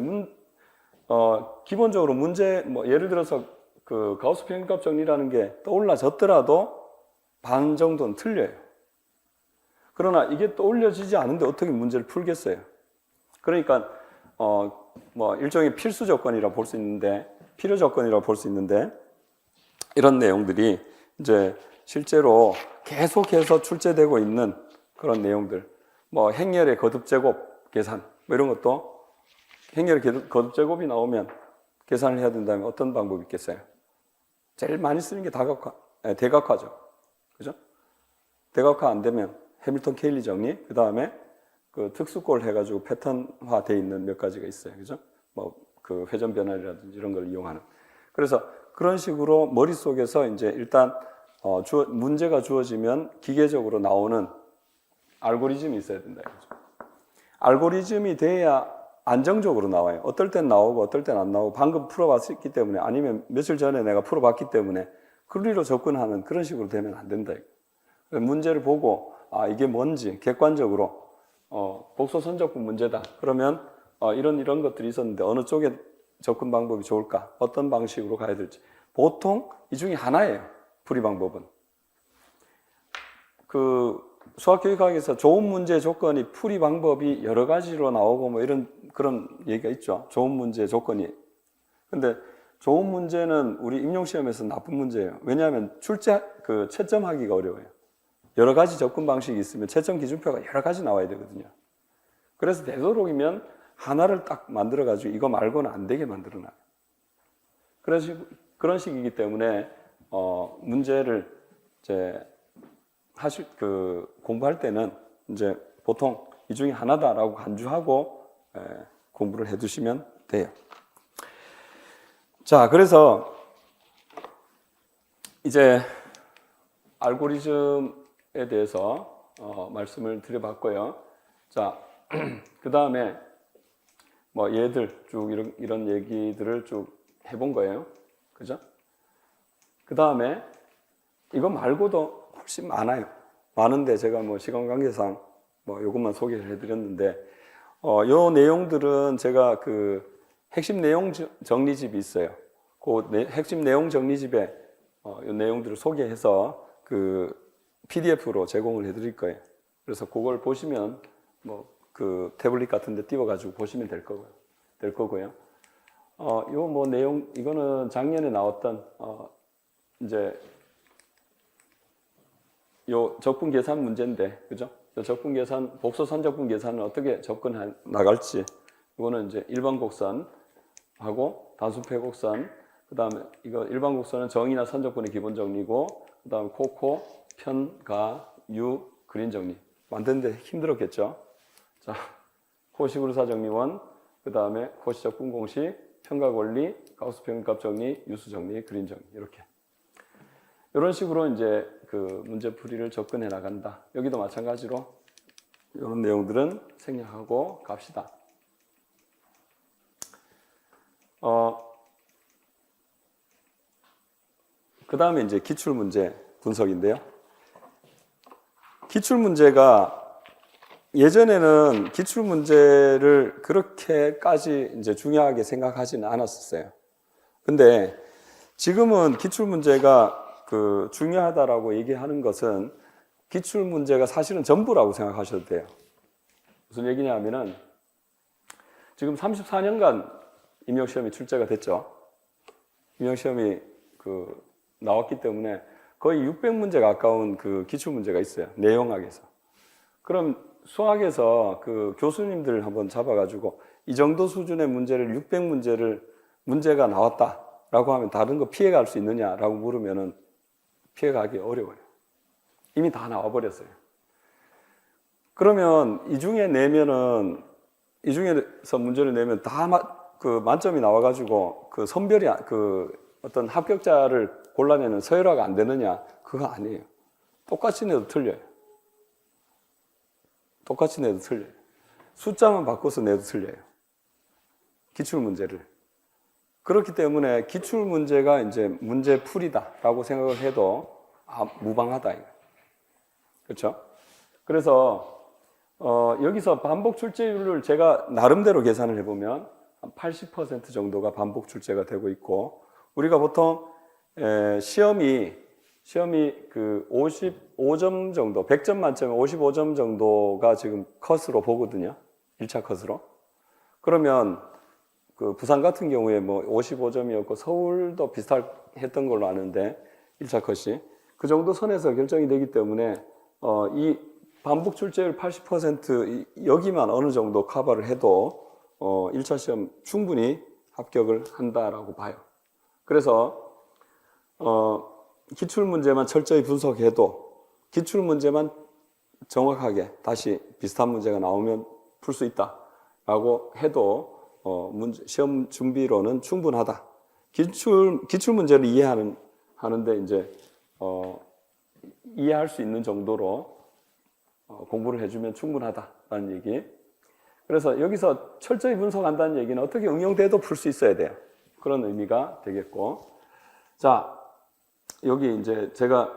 기본적으로 문제, 뭐 예를 들어서 그 가우스 평균값 정리라는 게 떠올라졌더라도 반 정도는 틀려요. 그러나 이게 떠올려지지 않은데 어떻게 문제를 풀겠어요? 그러니까 뭐 일종의 필수 조건이라 볼 수 있는데, 필요 조건이라고 볼 수 있는데, 이런 내용들이 이제 실제로 계속해서 출제되고 있는 그런 내용들, 뭐 행렬의 거듭제곱 계산, 뭐 이런 것도 행렬의 거듭제곱이 나오면 계산을 해야 된다면 어떤 방법이 있겠어요? 제일 많이 쓰는 게 대각화죠. 그죠? 대각화 안 되면 해밀턴 케일리 정리, 그 다음에 그 특수꼴 해가지고 패턴화 돼 있는 몇 가지가 있어요. 그죠? 뭐 그 회전 변화라든지 이런 걸 이용하는. 그래서 그런 식으로 머릿속에서 이제 일단 문제가 주어지면 기계적으로 나오는 알고리즘이 있어야 된다. 이거죠. 알고리즘이 돼야 안정적으로 나와요. 어떨 땐 나오고 어떨 땐 안 나오고 방금 풀어봤기 때문에 아니면 며칠 전에 내가 풀어봤기 때문에 그리로 접근하는 그런 식으로 되면 안 된다. 문제를 보고 이게 뭔지 객관적으로 복소 선적분 문제다. 그러면 이런 것들이 있었는데 어느 쪽에 접근 방법이 좋을까? 어떤 방식으로 가야 될지. 보통 이 중에 하나예요. 풀이 방법은. 그 수학교육학에서 좋은 문제 조건이 풀이 방법이 여러 가지로 나오고 뭐 이런 그런 얘기가 있죠. 좋은 문제 조건이. 근데 좋은 문제는 우리 임용시험에서 나쁜 문제예요. 왜냐하면 채점하기가 어려워요. 여러 가지 접근 방식이 있으면 채점 기준표가 여러 가지 나와야 되거든요. 그래서 되도록이면 하나를 딱 만들어가지고 이거 말고는 안 되게 만들어놔요. 그래서 그런 식이기 때문에 문제를 이제 공부할 때는 이제 보통 이 중에 하나다라고 간주하고 공부를 해두시면 돼요. 자, 그래서 이제 알고리즘에 대해서 말씀을 드려봤고요. 자, 그 다음에 뭐 얘들 쭉 이런 얘기들을 쭉 해본 거예요. 그죠? 그 다음에 이거 말고도 훨씬 많아요. 많은데 제가 뭐 시간 관계상 뭐 요것만 소개를 해드렸는데, 요 내용들은 제가 그 핵심 내용 정리집이 있어요. 그 핵심 내용 정리집에 요 내용들을 소개해서 그 PDF로 제공을 해드릴 거예요. 그래서 그걸 보시면 뭐 그 태블릿 같은데 띄워가지고 보시면 될 거고요. 요 뭐 내용 이거는 작년에 나왔던 이제 요 적분 계산 문제인데, 그죠? 요 적분 계산, 복소 선적분 계산을 어떻게 접근해 나갈지, 이거는 이제 일반 곡선하고 단순폐 곡선, 그 다음에 이거 일반 곡선은 정의나 선적분의 기본 정리고, 그 다음에 코코, 편, 가, 유, 그린 정리. 만드는데 힘들었겠죠? 자, 코시-그루사 정리원, 그 다음에 코시 적분 공식, 편과 권리, 가우스 평균값 정리, 유수 정리, 그린 정리, 이렇게. 이런 식으로 이제 그 문제풀이를 접근해 나간다. 여기도 마찬가지로 이런 내용들은 생략하고 갑시다. 그 다음에 이제 기출문제 분석인데요. 기출문제가 예전에는 기출문제를 그렇게까지 이제 중요하게 생각하지는 않았었어요. 근데 지금은 기출문제가 그 중요하다라고 얘기하는 것은 기출문제가 사실은 전부라고 생각하셔도 돼요. 무슨 얘기냐면은 지금 34년간 임용시험이 출제가 됐죠. 임용시험이 그 나왔기 때문에 거의 600문제 가까운 그 기출문제가 있어요. 내용학에서. 그럼 수학에서 그 교수님들 한번 잡아가지고 이 정도 수준의 문제를 600문제가 나왔다라고 하면 다른 거 피해갈 수 있느냐라고 물으면은 피해가기 어려워요. 이미 다 나와버렸어요. 그러면 이 중에서 문제를 내면 다 만점이 나와가지고 그 선별이 어떤 합격자를 골라내는 서열화가 안 되느냐? 그거 아니에요. 똑같이 내도 틀려요. 똑같이 내도 틀려요. 숫자만 바꿔서 내도 틀려요. 기출문제를. 그렇기 때문에 기출문제가 이제 문제풀이다라고 생각을 해도 무방하다. 그렇죠? 그래서 여기서 반복 출제율을 제가 나름대로 계산을 해보면 한 80% 정도가 반복 출제가 되고 있고, 우리가 보통 시험이 그 55점 정도, 100점 만점에 55점 정도가 지금 컷으로 보거든요. 1차 컷으로. 그러면 그 부산 같은 경우에 뭐 55점이었고 서울도 비슷했던 걸로 아는데 1차 컷이 그 정도 선에서 결정이 되기 때문에 이 반복 출제율 80% 여기만 어느 정도 커버를 해도 1차 시험 충분히 합격을 한다라고 봐요. 그래서 기출문제만 철저히 분석해도 기출문제만 정확하게 다시 비슷한 문제가 나오면 풀 수 있다라고 해도 시험 준비로는 충분하다. 기출문제를 하는데 이제 이해할 수 있는 정도로 공부를 해주면 충분하다라는 얘기. 그래서 여기서 철저히 분석한다는 얘기는 어떻게 응용돼도 풀 수 있어야 돼요. 그런 의미가 되겠고. 자, 여기 이제 제가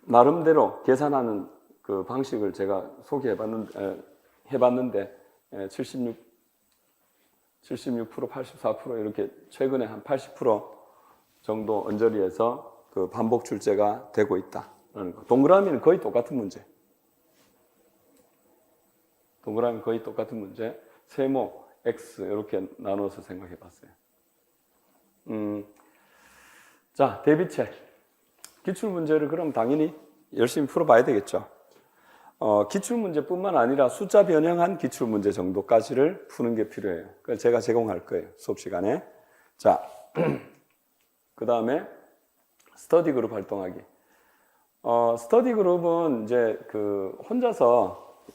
나름대로 계산하는 그 방식을 제가 해봤는데 76%, 84% 이렇게 최근에 한 80% 정도 언저리에서 그 반복 출제가 되고 있다라는 거. 동그라미는 거의 똑같은 문제. 동그라미 거의 똑같은 문제. 세모, X 이렇게 나눠서 생각해 봤어요. 자, 대비책. 기출문제를 그럼 당연히 열심히 풀어봐야 되겠죠. 기출문제뿐만 아니라 숫자 변형한 기출문제 정도까지를 푸는 게 필요해요. 그래서 제가 제공할 거예요. 수업 시간에. 자, 그 다음에 스터디 그룹 활동하기. 스터디 그룹은 이제 그 혼자서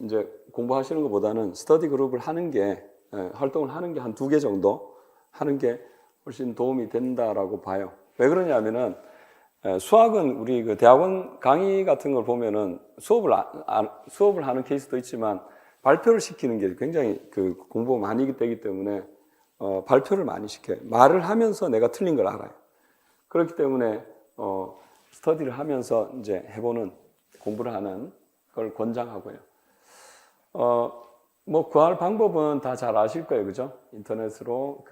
이제 공부하시는 것보다는 스터디 그룹을 하는 게, 활동을 하는 게 한 2개 정도 하는 게 훨씬 도움이 된다라고 봐요. 왜 그러냐면은 수학은 우리 그 대학원 강의 같은 걸 보면은 수업을 하는 케이스도 있지만 발표를 시키는 게 굉장히 그 공부가 많이 되기 때문에 발표를 많이 시켜요. 말을 하면서 내가 틀린 걸 알아요. 그렇기 때문에 스터디를 하면서 이제 해보는 공부를 하는 걸 권장하고요. 뭐 구할 방법은 다 잘 아실 거예요, 그죠? 인터넷으로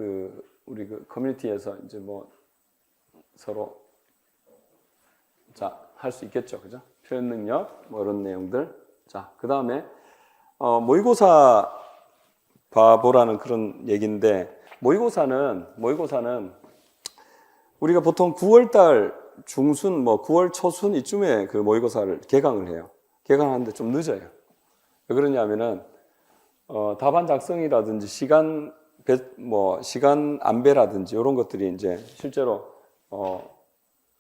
우리 그 커뮤니티에서 이제 뭐 서로 할 수 있겠죠, 그죠? 표현 능력 뭐 이런 내용들. 자, 그 다음에 모의고사 봐보라는 그런 얘기인데 모의고사는 우리가 보통 9월달 중순, 뭐 9월 초순 이쯤에 그 모의고사를 개강을 해요. 개강하는데 좀 늦어요. 왜 그러냐면은 답안 작성이라든지 시간 안배라든지 이런 것들이 이제 실제로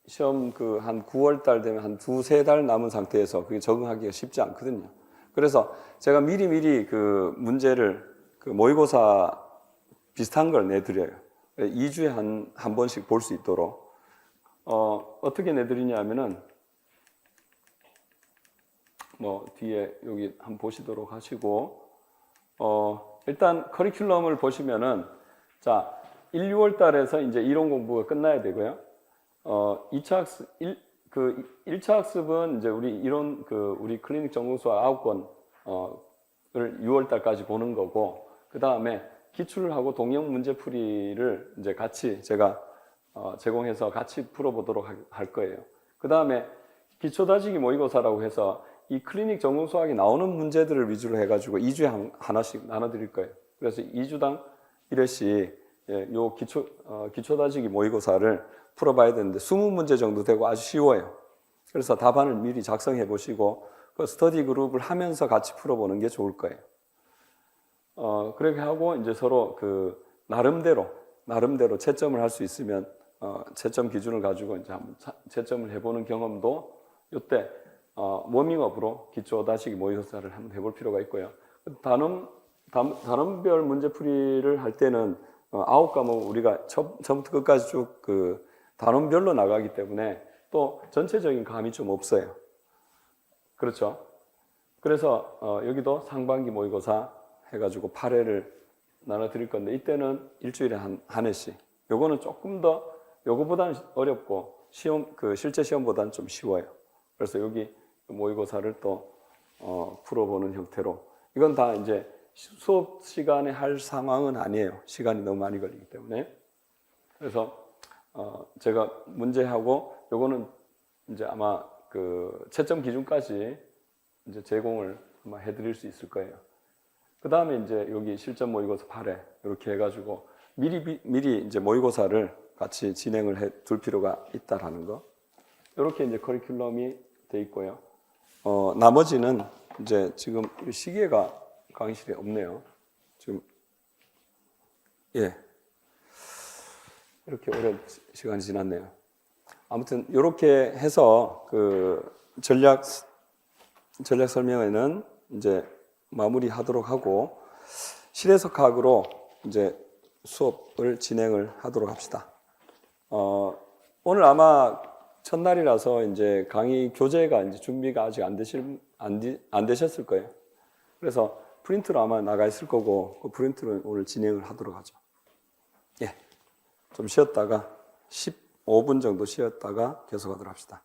시험 한 9월 달 되면 한 2-3달 남은 상태에서 그게 적응하기가 쉽지 않거든요. 그래서 제가 미리 그 문제를 그 모의고사 비슷한 걸 내드려요. 2주에 한 번씩 볼 수 있도록. 어떻게 내드리냐면은 뭐 뒤에 여기 한번 보시도록 하시고 일단 커리큘럼을 보시면은 자 1, 6월 달에서 이제 이론 공부가 끝나야 되고요. 2차 학습 1차 학습은 이제 우리 클리닉 전공 수학 9권을 6월 달까지 보는 거고 그다음에 기출하고 동형 문제풀이를 이제 같이 제가 제공해서 같이 풀어보도록 할 거예요. 그다음에 기초 다지기 모의고사라고 해서 이 클리닉 전공 수학이 나오는 문제들을 위주로 해가지고 2주에 하나씩 나눠드릴 거예요. 그래서 2주당 1회씩 요 기초 다지기 모의고사를 풀어봐야 되는데 20문제 정도 되고 아주 쉬워요. 그래서 답안을 미리 작성해 보시고 그 스터디 그룹을 하면서 같이 풀어보는 게 좋을 거예요. 그렇게 하고 이제 서로 그 나름대로 채점을 할 수 있으면 채점 기준을 가지고 이제 한번 채점을 해보는 경험도 이때 워밍업으로 기초 다시기 모의고사를 한번 해볼 필요가 있고요. 단원별 문제풀이를 할 때는 9과목 우리가 처음부터 끝까지 쭉 그 단원별로 나가기 때문에 또 전체적인 감이 좀 없어요. 그렇죠? 그래서 여기도 상반기 모의고사 해가지고 8회를 나눠드릴 건데 이때는 일주일에 한 회씩. 요거는 조금 더 요거보다는 어렵고 실제 시험보다는 좀 쉬워요. 그래서 여기 모의고사를 또 풀어보는 형태로 이건 다 이제 수업 시간에 할 상황은 아니에요. 시간이 너무 많이 걸리기 때문에. 그래서 제가 문제하고 요거는 이제 아마 그 채점 기준까지 이제 제공을 아마 해드릴 수 있을 거예요. 그 다음에 이제 여기 실전 모의고사 8회 이렇게 해가지고 미리 이제 모의고사를 같이 진행을 해 둘 필요가 있다라는 거. 이렇게 이제 커리큘럼이 돼 있고요. 나머지는 이제 지금 시계가 강의실에 없네요. 지금 이렇게 오랜 시간이 지났네요. 아무튼 이렇게 해서 그 전략 설명회는 이제 마무리하도록 하고 실해석학으로 이제 수업을 진행을 하도록 합시다. 오늘 아마 첫날이라서 이제 강의 교재가 이제 준비가 아직 안 되셨을 거예요. 그래서 프린트로 아마 나가 있을 거고 그 프린트로 오늘 진행을 하도록 하죠. 좀 쉬었다가 15분 정도 쉬었다가 계속하도록 합시다.